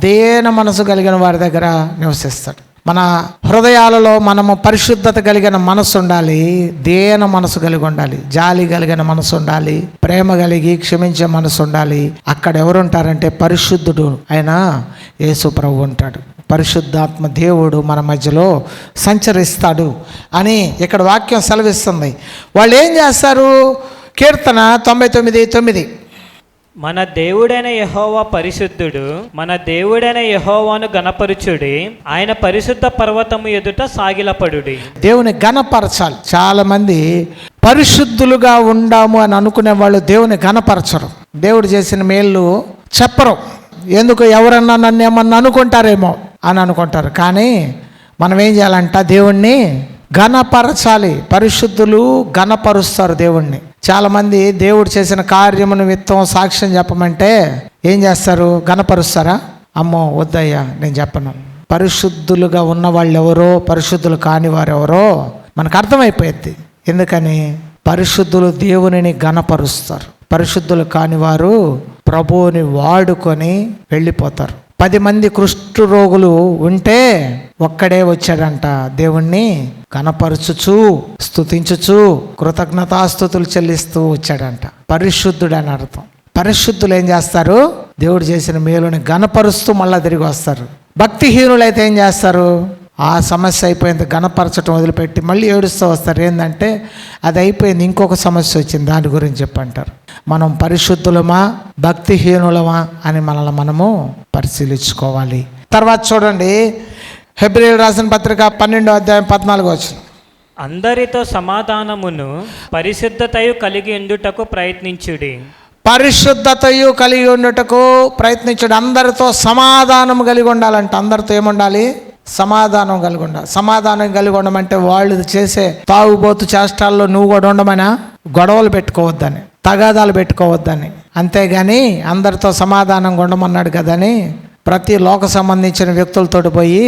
S1: దీన మనసు కలిగిన వారి దగ్గర నివసిస్తాడు. మన హృదయాలలో మనము పరిశుద్ధత కలిగిన మనసు ఉండాలి, దీన మనసు కలిగి ఉండాలి, జాలి కలిగిన మనసు ఉండాలి, ప్రేమ కలిగి క్షమించే మనసు ఉండాలి. అక్కడ ఎవరు ఉంటారంటే పరిశుద్ధుడు అయిన యేసు ప్రభు ఉంటాడు. పరిశుద్ధాత్మ దేవుడు మన మధ్యలో సంచరిస్తాడు అని ఇక్కడ వాక్యం సెలవిస్తుంది. వాళ్ళు ఏం చేస్తారు? కీర్తన 99:9.
S2: మన దేవుడైన యెహోవా పరిశుద్ధుడు, మన దేవుడైన యెహోవాను గణపరచుడి, ఆయన పరిశుద్ధ పర్వతము ఎదుట సాగిలపడుడి.
S1: దేవుని గణపరచాలి. చాలా మంది పరిశుద్ధులుగా ఉండాము అని అనుకునే వాళ్ళు దేవుని గణపరచరు. దేవుడు చేసిన మేళ్ళు చెప్పరు. ఎందుకు ఎవరన్నా నన్ను ఏమన్నా అనుకుంటారేమో అని అనుకుంటారు. కానీ మనం ఏం చేయాలంట, దేవుణ్ణి ఘనపరచాలి. పరిశుద్ధులు ఘనపరుస్తారు దేవుణ్ణి. చాలామంది దేవుడు చేసిన కార్యము నిమిత్తం సాక్ష్యం చెప్పమంటే ఏం చేస్తారు, ఘనపరుస్తారా? అమ్మో వద్దయ్యా నేను చెప్పను. పరిశుద్ధులుగా ఉన్న వాళ్ళు ఎవరో, పరిశుద్ధులు కాని వారు ఎవరో మనకు అర్థమైపోయింది. ఎందుకని? పరిశుద్ధులు దేవునిని ఘనపరుస్తారు, పరిశుద్ధులు కాని వారు ప్రభువుని వాడుకొని వెళ్ళిపోతారు. 10 మంది కుష్టు రోగులు ఉంటే ఒక్కడే వచ్చాడంట, దేవుణ్ణి ఘనపరచుచు స్తుతించుచు కృతజ్ఞతాస్తుతులు చెల్లిస్తూ వచ్చాడంట. పరిశుద్ధుడు అని అర్థం. పరిశుద్ధులు ఏం చేస్తారు, దేవుడు చేసిన మేలుని ఘనపరుస్తూ మళ్ళీ తిరిగి వస్తారు. భక్తిహీనులైతే ఏం చేస్తారు, ఆ సమస్య అయిపోయింది ఘనపరచడం వదిలిపెట్టి మళ్ళీ ఏడుస్తూ వస్తారు. ఏంటంటే అది అయిపోయింది, ఇంకొక సమస్య వచ్చింది, దాని గురించి చెప్పంటారు. మనం పరిశుద్ధులమా భక్తిహీనులమా అని మనల్ని మనము పరిశీలించుకోవాలి. తర్వాత చూడండి, హెబ్రీయులకు రాసిన పత్రిక 12వ అధ్యాయం 14వ వచనం.
S2: అందరితో సమాధానమును పరిశుద్ధతయు కలిగి ఉండుటకు ప్రయత్నించుడి.
S1: పరిశుద్ధతయు కలిగి ఉండుటకు ప్రయత్నించుడు. అందరితో సమాధానం కలిగి ఉండాలంట. అందరితో ఏముండాలి, సమాధానం కలిగి ఉండాలి. సమాధానం కలిగి ఉండమంటే వాళ్ళు చేసే తాగుబోతు చేష్టాల్లో నువ్వు కూడా ఉండమనా, గొడవలు పెట్టుకోవద్దని, తగాదాలు పెట్టుకోవద్దని. అంతేగాని అందరితో సమాధానంగా ఉండమన్నాడు కదని ప్రతి లోక సంబంధించిన వ్యక్తులతో పోయి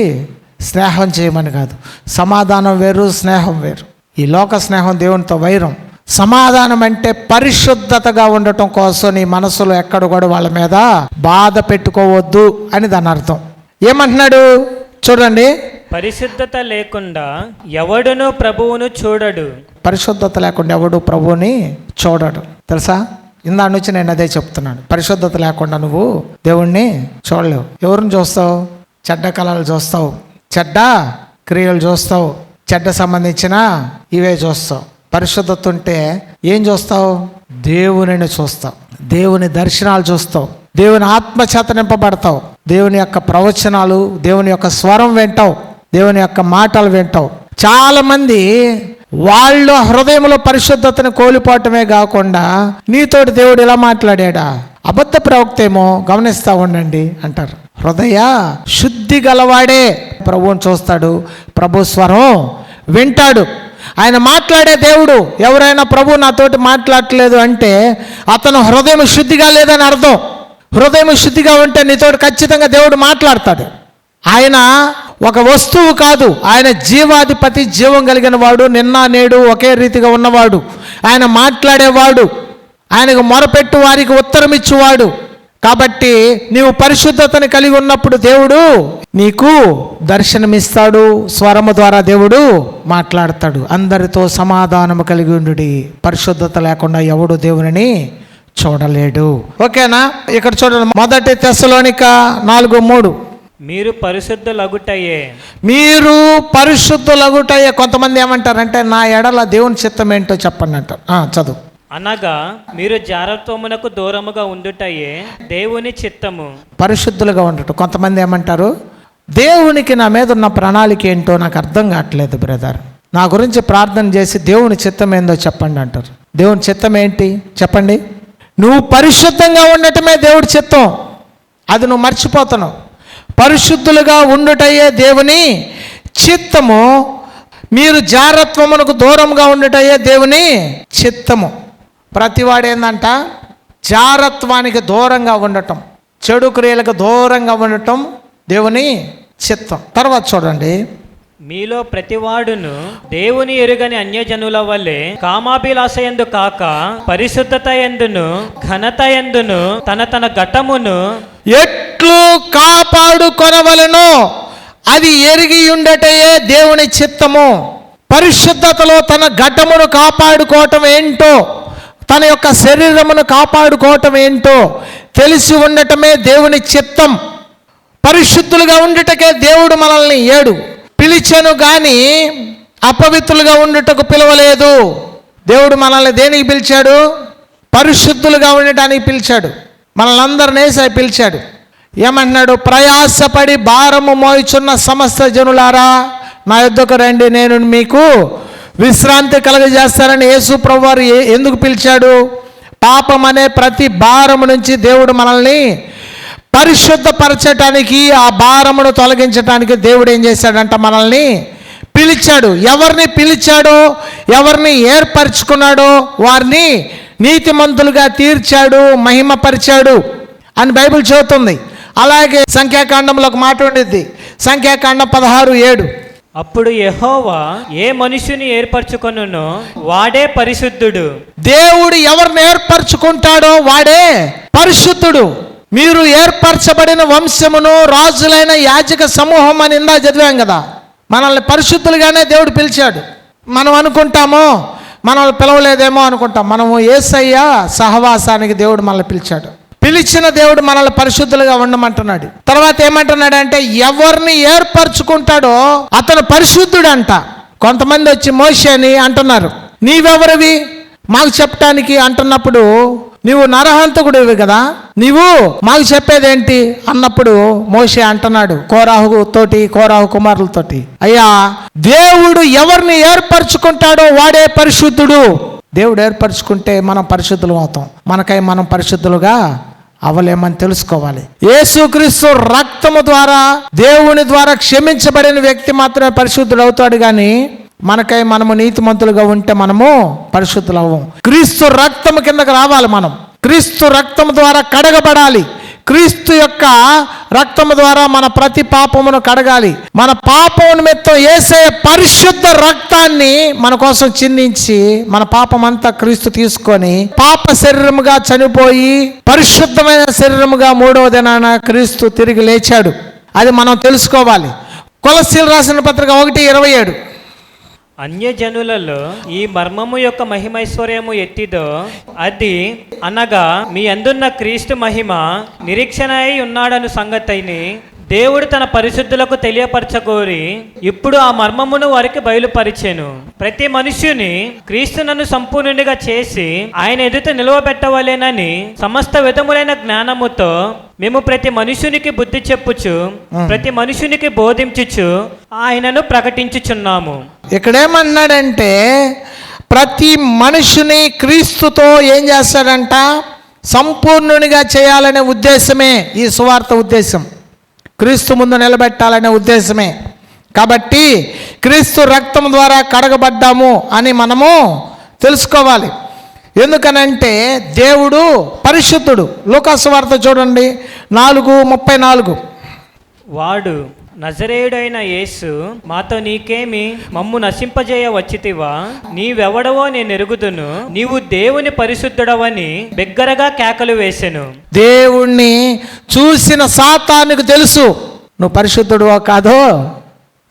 S1: స్నేహం చేయమని కాదు. సమాధానం వేరు, స్నేహం వేరు. ఈ లోక స్నేహం దేవునితో వైరం. సమాధానం అంటే పరిశుద్ధతగా ఉండటం కోసం నీ మనసులో ఎక్కడ కూడా వాళ్ళ మీద బాధ పెట్టుకోవద్దు అని దాని అర్థం. ఏమంటున్నాడు చూడండి,
S2: పరిశుద్ధత లేకుండా ఎవడును ప్రభువును చూడడు.
S1: పరిశుద్ధత లేకుండా ఎవడు ప్రభువుని చూడడు. తెలుసా, ఇందా నుంచి నేను అదే చెప్తున్నాను. పరిశుద్ధత లేకుండా నువ్వు దేవుణ్ణి చూడలేవు. ఎవరిని చూస్తావు? చెడ్డ కళలు చూస్తావు, చెడ్డ క్రియలు చూస్తావు, చెడ్డ సంబంధించిన ఇవే చూస్తావు. పరిశుద్ధత ఉంటే ఏం చూస్తావు? దేవునిని చూస్తావు, దేవుని దర్శనాలు చూస్తావు, దేవుని ఆత్మచేత నింపబడతావు, దేవుని యొక్క ప్రవచనాలు, దేవుని యొక్క స్వరం వింటావు, దేవుని యొక్క మాటలు వింటావు. చాలామంది వాళ్ళ హృదయంలో పరిశుద్ధతను కోల్పోవటమే కాకుండా నీతోటి దేవుడు ఇలా మాట్లాడా, అబద్ధ ప్రవక్త ఏమో గమనిస్తూ ఉండండి అంటారు. హృదయ శుద్ధి గలవాడే ప్రభువుని చూస్తాడు, ప్రభు స్వరం వింటాడు. ఆయన మాట్లాడే దేవుడు. ఎవరైనా ప్రభు నాతోటి మాట్లాడట్లేదు అంటే అతను హృదయం శుద్ధిగా లేదని అర్థం. హృదయం శుద్ధిగా ఉంటే నీతోటి ఖచ్చితంగా దేవుడు మాట్లాడతాడు. ఆయన ఒక వస్తువు కాదు, ఆయన జీవాధిపతి, జీవం కలిగిన వాడు, నిన్న నేడు ఒకే రీతిగా ఉన్నవాడు. ఆయన మాట్లాడేవాడు, ఆయనకు మొరపెట్టు వారికి ఉత్తరం ఇచ్చేవాడు. కాబట్టి నీవు పరిశుద్ధతని కలిగి ఉన్నప్పుడు దేవుడు నీకు దర్శనమిస్తాడు, స్వరము ద్వారా దేవుడు మాట్లాడతాడు. అందరితో సమాధానము కలిగి ఉండుడి. పరిశుద్ధత లేకుండా ఎవడు దేవుని చూడలేడు. ఓకేనా? ఇక్కడ చూడండి, 1 తెస్సలోనిక 4:3.
S2: మీరు పరిశుద్ధులగుటయే.
S1: మీరు పరిశుద్ధులగుటయే. కొంతమంది ఏమంటారంటే నా ఎడల దేవుని చిత్తం ఏంటో చెప్పండి అంటారు. చదువు.
S2: అనగా మీరు జారత్వమునకు దూరముగా ఉండుటయే దేవుని చిత్తము.
S1: పరిశుద్ధులుగా ఉండటం. కొంతమంది ఏమంటారు, దేవునికి నా మీద ఉన్న ప్రణాళిక ఏంటో నాకు అర్థం కావట్లేదు బ్రదర్, నా గురించి ప్రార్థన చేసి దేవుని చిత్తం ఏందో చెప్పండి అంటారు. దేవుని చిత్తం ఏంటి చెప్పండి? నువ్వు పరిశుద్ధంగా ఉండటమే దేవుడి చిత్తం. అది నువ్వు మర్చిపోతున్నావు. పరిశుద్ధులుగా ఉండుటయే దేవుని చిత్తము. మీరు జారత్వమునకు దూరంగా ఉండుటయే దేవుని చిత్తము. ప్రతివాడు ఏందంట, జారత్వానికి దూరంగా ఉండటం, చెడు క్రియలకు దూరంగా ఉండటం దేవుని చిత్తం. తర్వాత చూడండి,
S2: మీలో ప్రతివాడును దేవుని ఎరుగని అన్యజనుల వలె కామాభిలాషయందు కాక పరిశుద్ధత యందును ఘనత యందును తన తన ఘటమును
S1: ఎట్లు కాపాడుకొనవలెనో అది ఎరిగి ఉండటయే దేవుని చిత్తము. పరిశుద్ధతలో తన ఘటమును కాపాడుకోవటం ఏంటో, తన యొక్క శరీరమును కాపాడుకోవటం ఏంటో తెలిసి ఉండటమే దేవుని చిత్తం. పరిశుద్ధులుగా ఉండుటకే దేవుడు మనల్ని పిలిచెను కానీ అపవిత్రులుగా ఉండుటకు పిలవలేదు. దేవుడు మనల్ని దేనికి పిలిచాడు? పరిశుద్ధులుగా ఉండటానికి పిలిచాడు. మనల్ని అందరినీ పిలిచాడు. ఏమంటున్నాడు? ప్రయాసపడి భారము మోయుచున్న సమస్త జనులారా నా యొద్దకు రండి, నేను మీకు విశ్రాంతి కలగజేస్తానని యేసు ప్రభువారు ఎందుకు పిలిచాడు? పాపం అనే ప్రతి భారము నుంచి దేవుడు మనల్ని పరిశుద్ధపరచటానికి, ఆ భారమును తొలగించటానికి దేవుడు ఏం చేశాడంట? మనల్ని పిలిచాడు. ఎవరిని పిలిచాడో, ఎవరిని ఏర్పరచుకున్నాడో వారిని నీతిమంతులుగా తీర్చాడు, మహిమపరిచాడు అని బైబిల్ చెబుతుంది. అలాగే సంఖ్యాకాండంలో ఒక మాట ఉండిద్ది, సంఖ్యాకాండం 16:7.
S2: అప్పుడు యెహోవా ఏ మనుషుని ఏర్పరచుకొనునో వాడే పరిశుద్ధుడు.
S1: దేవుడు ఎవరిని ఏర్పరచుకుంటాడో వాడే పరిశుద్ధుడు. మీరు ఏర్పరచబడిన వంశమును, రాజులైన యాజక సమూహం అని ఇందా చదివాం కదా. మనల్ని పరిశుద్ధులుగానే దేవుడు పిలిచాడు. మనం అనుకుంటామో మనల్ని పిలవలేదేమో అనుకుంటాం. మనము యేసయ్య సహవాసానికి దేవుడు మనల్ని పిలిచాడు. పిలిచిన దేవుడు మనల్ని పరిశుద్ధులుగా ఉండమంటున్నాడు. తర్వాత ఏమంటున్నాడంటే, ఎవరిని ఏర్పరచుకుంటాడో అతను పరిశుద్ధుడంట. కొంతమంది వచ్చి మోషేని అంటున్నారు, నీవెవరివి మాకు చెప్పటానికి అంటున్నప్పుడు, నీవు నరహంతకుడివి కదా, నీవు మాకు చెప్పేదేంటి అన్నప్పుడు మోషే అంటున్నాడు కోరాహు కుమారులతోటి, అయ్యా దేవుడు ఎవరిని ఏర్పరచుకుంటాడో వాడే పరిశుద్ధుడు. దేవుడు ఏర్పరచుకుంటే మనం పరిశుద్ధులు అవుతాం. మనకై మనం పరిశుద్ధులుగా అవలేమని తెలుసుకోవాలి. యేసుక్రీస్తు రక్తము ద్వారా, దేవుని ద్వారా క్షమించబడిన వ్యక్తి మాత్రమే పరిశుద్ధుడు అవుతాడు. కానీ మనకై మనము నీతిమంతులుగా ఉంటే మనము పరిశుద్ధులు అవ్వం. క్రీస్తు రక్తము కిందకు రావాలి. మనం క్రీస్తు రక్తము ద్వారా కడగబడాలి. క్రీస్తు యొక్క రక్తము ద్వారా మన ప్రతి పాపమును కడగాలి. మన పాపం నిమిత్తం యేసయ్య పరిశుద్ధ రక్తాన్ని మన కోసం చిందించి, మన పాపమంతా క్రీస్తు తీసుకొని పాప శరీరముగా చనిపోయి పరిశుద్ధమైన శరీరముగా 3వ దినాన క్రీస్తు తిరిగి లేచాడు. అది మనం తెలుసుకోవాలి. కొలస్సీలు రాసిన పత్రిక 1:27.
S2: అన్యజనులలో ఈ మర్మము యొక్క మహిమైశ్వర్యము ఎట్టిదో అది అనగా మీ అందున్న క్రీస్తు మహిమ నిరీక్షణ అయి ఉన్నాడను సంగతిని దేవుడు తన పరిశుద్ధులకు తెలియపరచకోరి ఇప్పుడు ఆ మర్మమును వారికి బయలుపరిచెను. ప్రతి మనుష్యుని క్రీస్తునను సంపూర్ణునిగా చేసి ఆయన ఎదుట నిలవబెట్టవలెనని సమస్త విధములైన జ్ఞానముతో మేము ప్రతి మనుషునికి బుద్ధి చెప్పుచు, ప్రతి మనుషునికి బోధించుచు ఆయనను ప్రకటించుచున్నాము.
S1: ఇక్కడేమన్నాడంటే, ప్రతి మనుషుని క్రీస్తుతో ఏం చేస్తాడంట? సంపూర్ణునిగా చేయాలనే ఉద్దేశమే ఈ సువార్త ఉద్దేశం. క్రీస్తు ముందు నిలబెట్టాలనే ఉద్దేశమే. కాబట్టి క్రీస్తు రక్తం ద్వారా కడగబడ్డాము అని మనము తెలుసుకోవాలి. ఎందుకనంటే దేవుడు పరిశుద్ధుడు. లూకాసు వార్త చూడండి 4:34.
S2: వాడు నజరేయుడైన యేసు మాతో నీకేమి, మమ్ము నశింపజేయ వచ్చితివా? నీవెవడవో నేను ఎరుగుదును, నీవు దేవుని పరిశుద్ధుడవని బిగ్గరగా కేకలు వేసెను.
S1: దేవుణ్ణి చూసిన సాతానుకు తెలుసు నువ్వు పరిశుద్ధుడువో కాదో.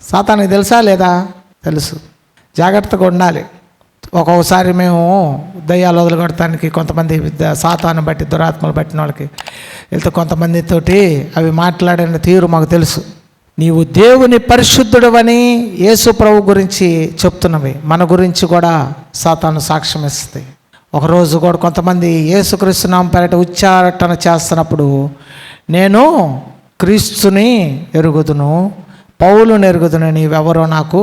S1: సాతానుకు తెలుసా లేదా? తెలుసు. జాగ్రత్తగా ఉండాలి. ఒక్కొక్కసారి మేము దయ్యాలు వదలగొడటానికి కొంతమంది సాతాను బట్టి, దురాత్మలు పట్టిన వాళ్ళకి వెళ్తే కొంతమందితోటి అవి మాట్లాడిన తీరు మాకు తెలుసు. నీవు దేవుని పరిశుద్ధుడవని యేసు ప్రభు గురించి చెప్తున్నవి మన గురించి కూడా సాతాను సాక్ష్యం ఇస్తుంది. ఒకరోజు కూడా కొంతమంది యేసుక్రీస్తు నామమున పేరట ఉచ్చారణ చేస్తున్నప్పుడు, నేను క్రీస్తుని ఎరుగుదును, పౌలుని ఎరుగుదును, నీవెవరో నాకు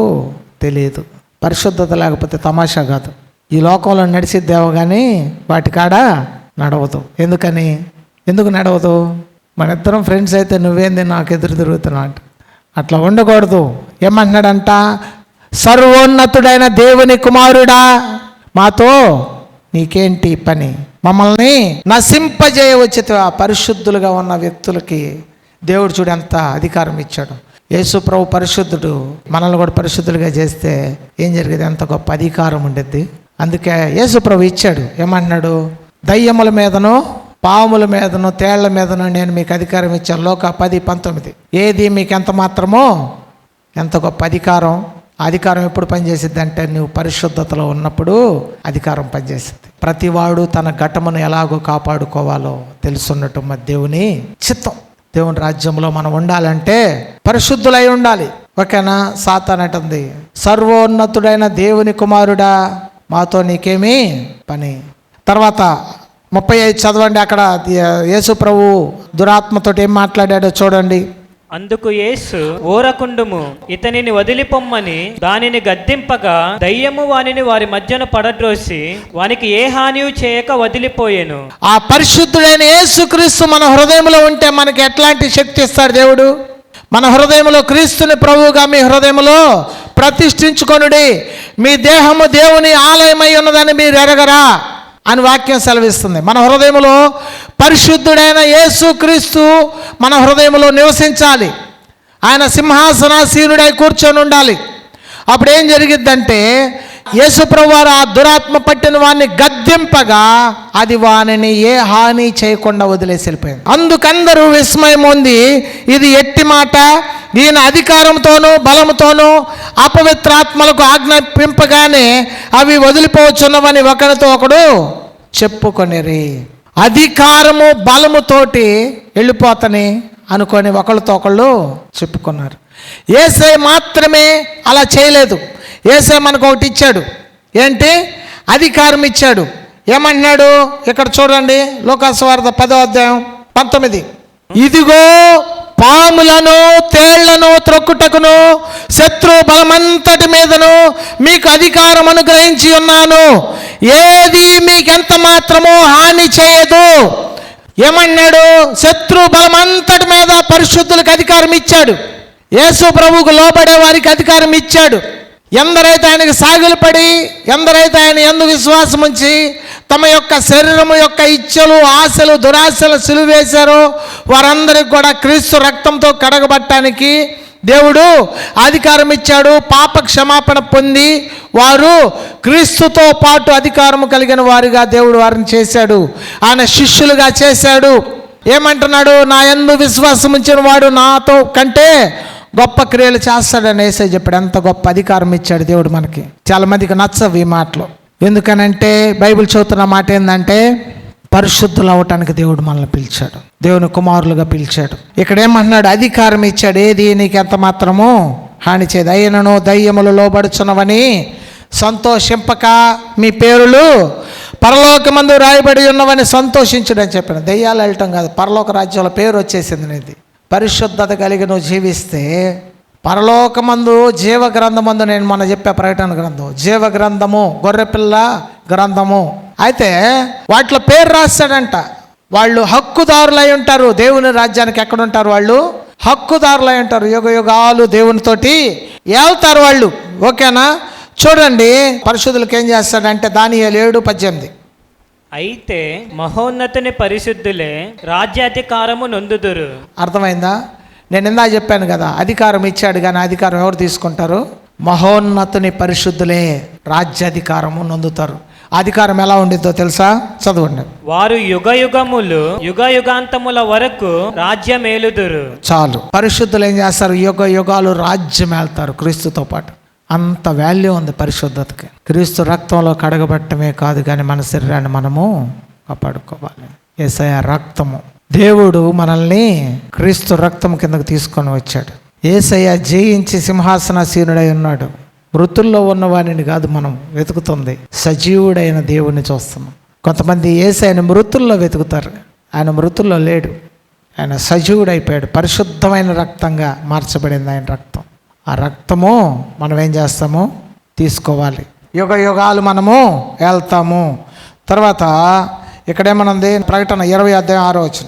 S1: తెలియదు. పరిశుద్ధత లేకపోతే తమాషా కాదు. ఈ లోకంలో నడిచిద్దేమో కానీ వాటికాడ నడవదు. ఎందుకు నడవదు? మన ఇద్దరం ఫ్రెండ్స్ అయితే నువ్వేంది నాకు ఎదురు తిరుగుతున్నావు అంటే అట్లా ఉండకూడదు. ఏమంటున్నాడంట? సర్వోన్నతుడైన దేవుని కుమారుడా, మాతో నీకేంటి పని? మమ్మల్ని నశింపజేయవచ్చి పరిశుద్ధులుగా ఉన్న వ్యక్తులకి దేవుడు చూడు ఎంత అధికారం ఇచ్చాడు. యేసు ప్రభు పరిశుద్ధుడు, మనల్ని కూడా పరిశుద్ధులుగా చేస్తే ఏం జరిగేది? ఎంత గొప్ప అధికారం ఉండేది. అందుకే యేసు ప్రభు ఇచ్చాడు. ఏమంటున్నాడు? దయ్యముల మీదను, పాముల మీదను, తేళ్ల మీదను నేను మీకు అధికారం ఇచ్చాను. లోకా 10:19. ఏది మీకు ఎంత మాత్రమో ఎంత గొప్ప అధికారం. అధికారం ఎప్పుడు పనిచేసిద్ది అంటే నువ్వు పరిశుద్ధతలో ఉన్నప్పుడు అధికారం పనిచేసిద్ది. ప్రతివాడు తన ఘటమును ఎలాగో కాపాడుకోవాలో తెలుసున్నట్టు మా దేవుని చిత్తం. దేవుని రాజ్యంలో మనం ఉండాలంటే పరిశుద్ధులై ఉండాలి. ఓకేనా? సాతాను అంటుంది, సర్వోన్నతుడైన దేవుని కుమారుడా, మాతో నీకేమీ పని. తర్వాత 35 చదవండి. అక్కడ యేసు ప్రభు దురాత్మతో ఏం మాట్లాడాడో చూడండి.
S2: అందుకు యేసు ఊరకుండుము, ఇతనిని వదిలిపొమ్మని దానిని గద్దింపగా దయ్యము వానిని వారి మధ్యన పడద్రోసి వానికి ఏ హానియు చేయక వదిలిపోయెను.
S1: ఆ పరిశుద్ధుడైన యేసుక్రీస్తు మన హృదయంలో ఉంటే మనకి ఎట్లాంటి శక్తి ఇస్తాడు దేవుడు? మన హృదయంలో క్రీస్తుని ప్రభువుగా మీ హృదయంలో ప్రతిష్ఠించుకొనుడి, మీ దేహము దేవుని ఆలయమై ఉన్నదని మీరు ఎరగరా అని వాక్యం సెలవిస్తుంది. మన హృదయంలో పరిశుద్ధుడైన యేసుక్రీస్తు మన హృదయంలో నివసించాలి. ఆయన సింహాసనాసీనుడై కూర్చొని ఉండాలి. అప్పుడు ఏం జరిగిద్దంటే యేసు ప్రభువారు ఆ దురాత్మ పట్టిన వాడిని గద్దింపగా అది వానిని ఏ హాని చేయకుండా వదిలేసి వెళ్ళిపోయింది. అందుకందరూ విస్మయం ఉంది, ఇది ఎట్టి మాట, ఈయన అధికారంతోనూ బలముతోనూ అపవిత్రాత్మలకు ఆజ్ఞాపింపగానే అవి వదిలిపోవచ్చున్నవని ఒకరితో ఒకడు చెప్పుకొనిరి. అధికారము బలముతోటి వెళ్ళిపోతని అనుకొని ఒకళ్ళతో ఒకళ్ళు చెప్పుకున్నారు. యేసయ్య మాత్రమే అలా చేయలేదు. యేసయ్య మనకు ఒకటి ఇచ్చాడు. ఏంటి? అధికారం ఇచ్చాడు. ఏమంటున్నాడు ఇక్కడ చూడండి, లూకాసు వార్త 10వ అధ్యాయం 19. ఇదిగో పాములను తేళ్లను త్రొక్కుటకును శత్రు బలమంతటి మీదను మీకు అధికారం అనుగ్రహించి ఉన్నాను, ఏది మీకెంత మాత్రమో హాని చేయదు. ఏమన్నాడు? శత్రు బలమంతటి మీద పరిశుద్ధులకు అధికారం ఇచ్చాడు. యేసు ప్రభువుకు లోబడే వారికి అధికారం ఇచ్చాడు. ఎందరైతే ఆయనకు సాగిలపడి, ఎందరైతే ఆయన యందు విశ్వాసం ఉంచి తమ యొక్క శరీరము యొక్క ఇచ్చలు ఆశలు దురాశలు సిలువేశారో వారందరికి కూడా క్రీస్తు రక్తంతో కడగబట్టడానికి దేవుడు అధికారం ఇచ్చాడు. పాప క్షమాపణ పొంది వారు క్రీస్తుతో పాటు అధికారము కలిగిన వారిగా దేవుడు వారిని చేశాడు. ఆయన శిష్యులుగా చేశాడు. ఏమంటున్నాడు? నా యందు విశ్వాసం ఉంచిన వాడు నాతో కంటే గొప్ప క్రియలు చేస్తాడని యేసయ్య చెప్పాడు. ఎంత గొప్ప అధికారం ఇచ్చాడు దేవుడు మనకి. చాలా మందికి నచ్చవు ఈ మాటలు. ఎందుకనంటే బైబిల్ చదువుతున్న మాట ఏంటంటే పరిశుద్ధులు అవటానికి దేవుడు మనల్ని పిలిచాడు, దేవుని కుమారులుగా పిలిచాడు. ఇక్కడ ఏమంటున్నాడు? అధికారం ఇచ్చాడు. ఏది నీకు ఎంత మాత్రమో హాని చేయదు. అయినను దయ్యములు లోబడుచున్నవని సంతోషింపక మీ పేరులు పరలోకమందు రాయబడి ఉన్నవని సంతోషించుడని చెప్పాడు. దయ్యాలు వెళ్ళటం కాదు, పరలోక రాజ్యంలో పేరు వచ్చేసింది నీది. పరిశుద్ధత కలిగి నువ్వు జీవిస్తే పరలోకమందు జీవ గ్రంథమందు, నేను మొన్న చెప్పే ప్రకటన గ్రంథం, జీవ గ్రంథము, గొర్రెపిల్ల గ్రంథము, అయితే వాటిలో పేరు రాస్తాడంట. వాళ్ళు హక్కుదారులై ఉంటారు. దేవుని రాజ్యానికి ఎక్కడ ఉంటారు? వాళ్ళు హక్కుదారులై ఉంటారు. యుగ యుగాలు దేవునితోటి వెళ్తారు వాళ్ళు. ఓకేనా? చూడండి పరిశుద్ధులకు ఏం చేస్తాడంటే దానియేలు 7:18.
S2: అయితే మహోన్నతుని పరిశుద్ధులే రాజ్యాధికారము నొందుదురు.
S1: అర్థమైందా? నేను ఇందా చెప్పాను కదా, అధికారం ఇచ్చాడు కానీ అధికారం ఎవరు తీసుకుంటారు? మహోన్నతుని పరిశుద్ధులే రాజ్యాధికారము నొందుతారు. అధికారం ఎలా ఉండిద్దో తెలుసా? చదవండి.
S2: వారు యుగ యుగములు యుగ యుగాంతముల వరకు రాజ్యం ఏలుదురు.
S1: చాలు. పరిశుద్ధులు ఏం చేస్తారు? యుగ యుగాలు రాజ్యం ఏళ్తారు క్రీస్తుతో పాటు. అంత వాల్యూ ఉంది పరిశుద్ధతకి. క్రీస్తు రక్తంలో కడగబట్టమే కాదు కానీ మన శరీరాన్ని మనము కాపాడుకోవాలి. యేసయ్య రక్తము, దేవుడు మనల్ని క్రీస్తు రక్తం కిందకు తీసుకొని వచ్చాడు. యేసయ్య జయించి సింహాసనాసీనుడై ఉన్నాడు. మృతుల్లో ఉన్నవాడిని కాదు మనం వెతుకుతుంది, సజీవుడైన దేవుణ్ణి చూస్తున్నాం. కొంతమంది యేసయ్యని మృతుల్లో వెతుకుతారు, ఆయన మృతుల్లో లేడు, ఆయన సజీవుడైపోయాడు. పరిశుద్ధమైన రక్తంగా మార్చబడింది ఆయన రక్తం. ఆ రక్తము మనం ఏం చేస్తాము? తీసుకోవాలి. యుగ యుగాలు మనము వెళ్తాము. తర్వాత ఇక్కడేమనుంది? ప్రకటన 20:6.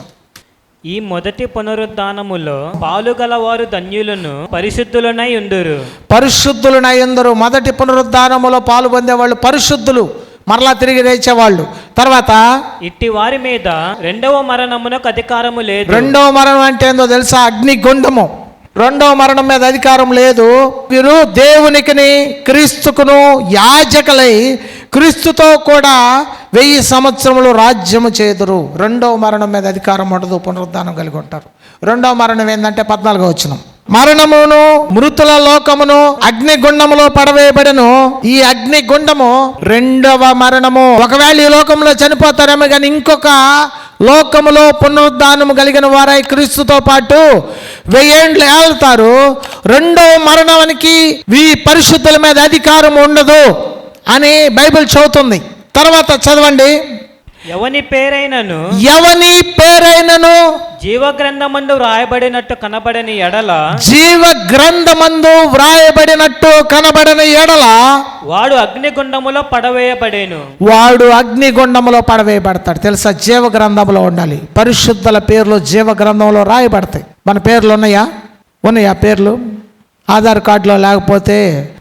S2: ఈ మొదటి పునరుద్ధానములో పాలుగలవారు ధన్యులను పరిశుద్ధులనై ఉందురు.
S1: పరిశుద్ధులనై ఉందురు. మొదటి పునరుద్ధానములో పాలు పొందేవాళ్ళు పరిశుద్ధులు, మరలా తిరిగి లేచేవాళ్ళు. తర్వాత
S2: ఇట్టి వారి మీద రెండవ మరణమునకు అధికారము లేదు.
S1: రెండవ మరణం అంటే ఏందో తెలుసా? అగ్నిగుండము. రెండవ మరణం మీద అధికారం లేదు. వీరు దేవునికిని క్రీస్తుకును యాజకులై క్రీస్తుతో కూడా 1000 సంవత్సరములు రాజ్యము చేదురు. రెండవ మరణం మీద అధికారం ఉండదు, పునరుద్ధానం కలిగి ఉంటారు. రెండవ మరణం ఏంటంటే 14వ వచనం, మరణమును మృతుల లోకమును అగ్నిగుండములో పడవేయబడను. ఈ అగ్నిగుండము రెండవ మరణము. ఒకవేళ ఈ లోకంలో చనిపోతారేమో కానీ ఇంకొక లోకములో పునరుద్ధానము కలిగిన వారై క్రీస్తుతో పాటు 1000 ఏండ్లు ఏళ్తారు. రెండవ మరణానికి ఈ పరిశుద్ధుల మీద అధికారం ఉండదు అని బైబిల్ చదువుతుంది. తర్వాత చదవండి.
S2: ఎవని పేరైనను జీవ గ్రంథమందు వ్రాయబడినట్టు కనబడని ఎడల
S1: జీవ గ్రంథమందు వ్రాయబడినట్టు కనబడని ఎడల
S2: వాడు అగ్నిగుండములో పడవేయబడేను.
S1: వాడు అగ్నిగుండములో పడవేయబడతాడు. తెలుసా, జీవ గ్రంథంలో ఉండాలి. పరిశుద్ధుల పేర్లు జీవ గ్రంథంలో రాయబడతాయి. మన పేర్లు ఉన్నాయా పేర్లు? ఆధార్ కార్డులో లేకపోతే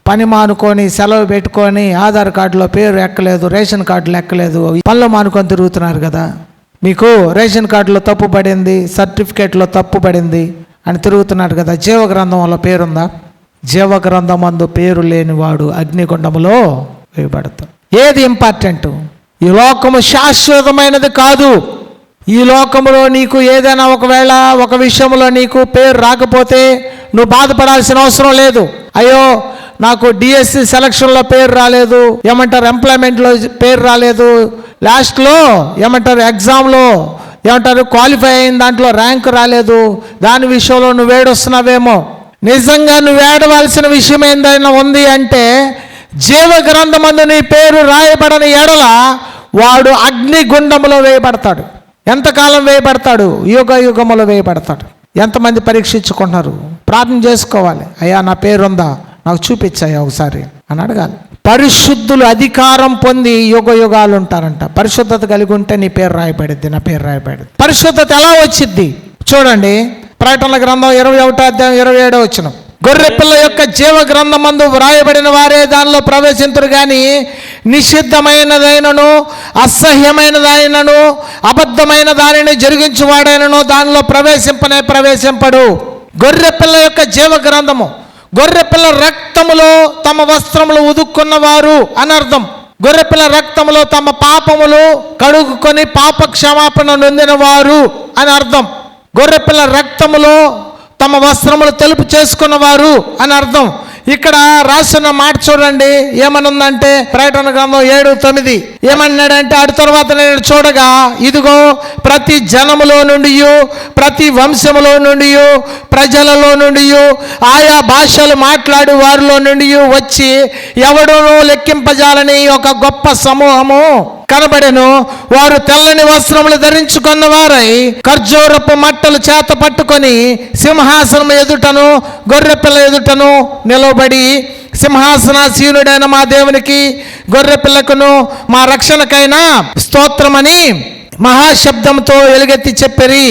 S1: పని మానుకొని సెలవు పెట్టుకొని ఆధార్ కార్డులో పేరు ఎక్కలేదు, రేషన్ కార్డులో ఎక్కలేదు, పనులు మానుకొని తిరుగుతున్నారు కదా. మీకు రేషన్ కార్డులో తప్పు పడింది, సర్టిఫికేట్లో తప్పు పడింది అని తిరుగుతున్నారు కదా. జీవ గ్రంథంలో పేరుందా? జీవ గ్రంథమందు పేరు లేనివాడు అగ్నిగుండములో వేయబడతాడు. ఏది ఇంపార్టెంట్? ఈ లోకము శాశ్వతమైనది కాదు. ఈ లోకంలో నీకు ఏదైనా ఒకవేళ ఒక విషయంలో నీకు పేరు రాకపోతే నువ్వు బాధపడాల్సిన అవసరం లేదు. అయ్యో నాకు డిఎస్సి సెలక్షన్లో పేరు రాలేదు, ఏమంటారు ఎంప్లాయ్మెంట్లో పేరు రాలేదు, లాస్ట్లో ఏమంటారు ఎగ్జామ్లో ఏమంటారు క్వాలిఫై అయిన దాంట్లో ర్యాంక్ రాలేదు, దాని విషయంలో నువ్వు ఏడొస్తున్నావేమో. నిజంగా నువ్వు ఏడవలసిన విషయం ఏందైనా ఉంది అంటే, జీవ గ్రంథమందు నీ పేరు రాయబడని ఎడల వాడు అగ్నిగుండములో వేయబడతాడు. ఎంతకాలం వేయబడతాడు? యుగ యుగములో వేయబడతాడు. ఎంతమంది పరీక్షించుకుంటున్నారు? ప్రార్థన చేసుకోవాలి. అయ్యా నా పేరుందా, నాకు చూపించాయా ఒకసారి అని అడగాలి. పరిశుద్ధులు అధికారం పొంది యుగ యుగాలు ఉంటారంట. పరిశుద్ధత కలిగి ఉంటే నీ పేరు రాయబడిద్ది, నా పేరు రాయబడిద్ది. పరిశుద్ధత ఎలా వచ్చిద్ది చూడండి. ప్రకటనల గ్రంథం 21వ అధ్యాయం 27వ వచనం. గొర్రెపిల్ల యొక్క జీవ గ్రంథమందు వ్రాయబడిన వారే దానిలో ప్రవేశింతురు గాని నిషిద్ధమైనదైనను అసహ్యమైనదైనను అబద్ధమైన దానిని జరిగించువాడైనను దానిలో ప్రవేశింపడు. గొర్రెపిల్ల యొక్క జీవ గ్రంథము, గొర్రెపిల్ల రక్తములో తమ వస్త్రములు ఉదుక్కున్నవారు అని అర్థం. గొర్రెపిల్ల రక్తములో తమ పాపములు కడుగుకొని పాప క్షమాపణ నొందిన వారు అని అర్థం. గొర్రెపిల్ల రక్తములో తమ వస్త్రములు తెలుపు చేసుకున్నవారు అని అర్థం. ఇక్కడ రాసిన మాట చూడండి, ఏమనుందంటే ప్రకటన గ్రంథం 7:9 ఏమన్నాడంటే, అటు తర్వాత నేను చూడగా ఇదిగో ప్రతి జనములో నుండి, ప్రతి వంశములో నుండి, ప్రజలలో నుండి, ఆయా భాషలు మాట్లాడు వారిలో నుండి వచ్చి ఎవడనూ లెక్కింపజాలని ఒక గొప్ప సమూహము కనబడెను. వారు తెల్లని వస్త్రములు ధరించుకున్న వారై ఖర్జూరపు మట్టలు చేత పట్టుకొని సింహాసనం ఎదుటను గొర్రెపిల్ల ఎదుటను నిలబడి సింహాసనాసీనుడైన మా దేవునికి గొర్రెపిల్లకును మా రక్షణకైనా స్తోత్రమని మహాశబ్దంతో ఎలుగెత్తి చెప్పిరి.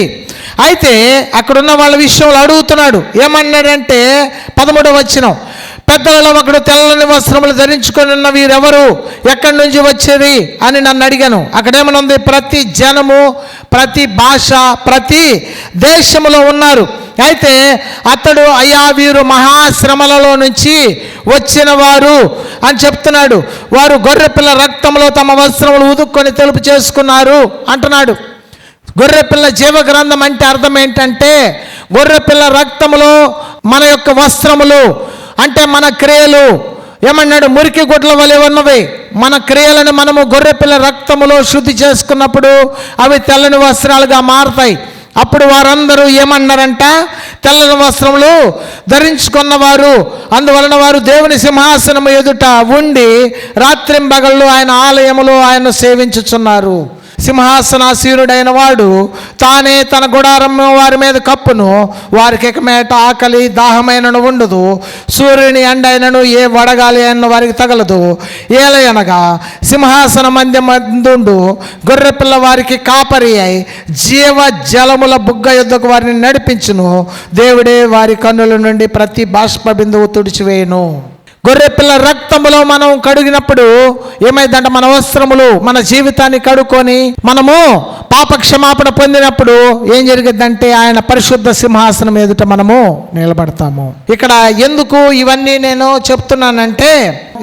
S1: అయితే అక్కడున్న వాళ్ళ విషయంలో అడుగుతున్నాడు. ఏమన్నాడంటే 13వ వచనం, పెద్దలలో ఒకడు తెల్లని వస్త్రములు ధరించుకొని ఉన్న వీరెవరు, ఎక్కడి నుంచి వచ్చేది అని నన్ను అడిగాను. అక్కడేమనుంది? ప్రతి జనము, ప్రతి భాష, ప్రతి దేశములో ఉన్నారు. అయితే అతడు అయ్యా వీరు మహాశ్రమలలో నుంచి వచ్చిన వారు అని చెప్తున్నాడు. వారు గొర్రెపిల్ల రక్తంలో తమ వస్త్రములు ఉదుక్కొని తెలుపు చేసుకున్నారు అంటున్నాడు. గొర్రెపిల్ల జీవ గ్రంథం అంటే అర్థం ఏంటంటే, గొర్రెపిల్ల రక్తములో మన యొక్క వస్త్రములు అంటే మన క్రియలు ఏమన్నాడు? మురికి గుడ్ల వలె ఉన్నవి. మన క్రియలను మనము గొర్రెపిల్ల రక్తములో శుద్ధి చేసుకున్నప్పుడు అవి తెల్లని వస్త్రాలుగా మారుతాయి. అప్పుడు వారందరూ ఏమన్నారంట? తెల్లని వస్త్రములు ధరించుకున్నవారు. అందువలన వారు దేవుని సింహాసనము ఎదుట ఉండి రాత్రింబగళ్ళు ఆయన ఆలయములో ఆయన సేవించుచున్నారు. సింహాసనాసీనుడైన వాడు తానే తన గుడారము వారి మీద కప్పును. వారికి ఇక మేట ఆకలి దాహమైనను ఉండదు, సూర్యుని ఎండైనను ఏ వడగాలి అయిన వారికి తగలదు. ఏలయనగా సింహాసన మధ్యమందుండు గొర్రెపిల్ల వారికి కాపరి అయి జీవ జలముల బుగ్గ యుద్ధకు వారిని నడిపించును. దేవుడే వారి కన్నుల నుండి ప్రతి బాష్ప బిందువు తుడిచివేయును. గొర్రెపిల్ల రక్తములో మనం కడిగినప్పుడు ఏమైందంటే, మన వస్త్రములు మన జీవితాన్ని కడుక్కొని మనము పాప క్షమాపణ పొందినప్పుడు ఏం జరిగిద్దంటే ఆయన పరిశుద్ధ సింహాసనం ఎదుట మనము నిలబడతాము. ఇక్కడ ఎందుకు ఇవన్నీ నేను చెప్తున్నానంటే,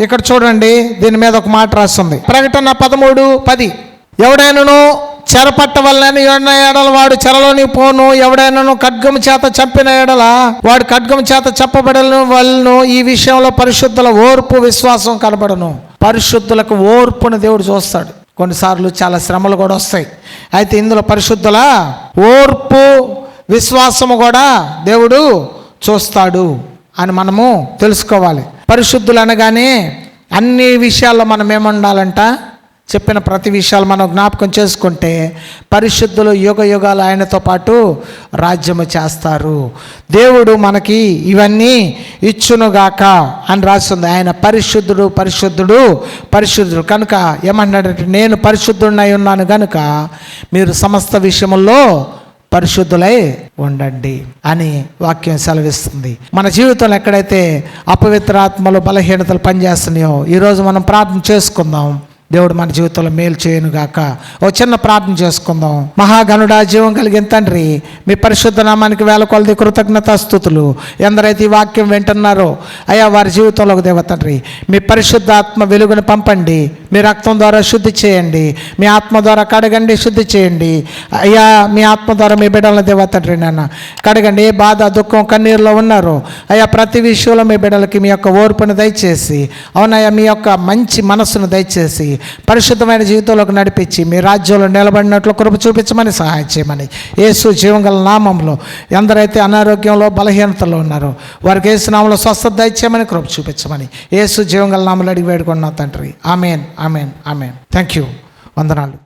S1: ఇక్కడ చూడండి, దీని మీద ఒక మాట రాస్తుంది. ప్రకటన 13:10 ఎవడైనాను చెరపట్టవల్లని ఎడల వాడు చెరలోని పోను, ఎవడైనాను ఖడ్గము చేత చంపిన ఎడల వాడు ఖడ్గము చేత చెప్పబడను వల్లను. ఈ విషయంలో పరిశుద్ధుల ఓర్పు విశ్వాసం కనబడను. పరిశుద్ధులకు ఓర్పును దేవుడు చూస్తాడు. కొన్నిసార్లు చాలా శ్రమలు కూడా వస్తాయి. అయితే ఇందులో పరిశుద్ధుల ఓర్పు విశ్వాసము కూడా దేవుడు చూస్తాడు అని మనము తెలుసుకోవాలి. పరిశుద్ధులు అనగానే అన్ని విషయాల్లో మనం ఏముండాలంట? చెప్పిన ప్రతి విషయాలు మనం జ్ఞాపకం చేసుకుంటే పరిశుద్ధులు యుగ యుగాలు ఆయనతో పాటు రాజ్యము చేస్తారు. దేవుడు మనకి ఇవన్నీ ఇచ్చునుగాక అని రాస్తుంది. ఆయన పరిశుద్ధుడు పరిశుద్ధుడు పరిశుద్ధుడు కనుక ఏమన్నాడంటే నేను పరిశుద్ధుడినై ఉన్నాను కనుక మీరు సమస్త విషయముల్లో పరిశుద్ధులై ఉండండి అని వాక్యం సెలవిస్తుంది. మన జీవితంలో ఎక్కడైతే అపవిత్రాత్మలు బలహీనతలు పనిచేస్తున్నాయో ఈరోజు మనం ప్రార్థన చేసుకుందాం. దేవుడు మన జీవితంలో మేలు చేయనుగాక. ఓ చిన్న ప్రార్థన చేసుకుందాం. మహాగణుడా, జీవం కలిగిన తండ్రి, మీ పరిశుద్ధ నామానికి వేల కొలది కృతజ్ఞతాస్తుతులు. ఎందరైతే ఈ వాక్యం వింటున్నారో అయ్యా వారి జీవితంలో దేవ తండ్రి మీ పరిశుద్ధ ఆత్మ వెలుగును పంపండి. మీ రక్తం ద్వారా శుద్ధి చేయండి. మీ ఆత్మ ద్వారా కడగండి, శుద్ధి చేయండి. అయ్యా మీ ఆత్మ ద్వారా మీ బిడ్డల దేవ తండ్రి నాన్న కడగండి. ఏ బాధ దుఃఖం కన్నీరులో ఉన్నారో అయ్యా ప్రతి విషయంలో మీ బిడ్డలకి మీ యొక్క ఓర్పును దయచేసి, అవునయ్యా మీ యొక్క మంచి మనస్సును దయచేసి పరిశుద్ధమైన జీవితంలోకి నడిపించి మీ రాజ్యంలో నిలబడినట్లు కృప చూపించమని సహాయం చేయమని యేసు జీవంగల నామంలో ఎందరైతే అనారోగ్యంలో బలహీనతలో ఉన్నారో వారికి యేసు నామంలో స్వస్థత దయచేయమని కృప చూపించమని యేసు జీవంగల నామంలో అడిగి వేడుకున్నాం తండ్రి. Amen, amen, amen. Thank you. వందనాలు.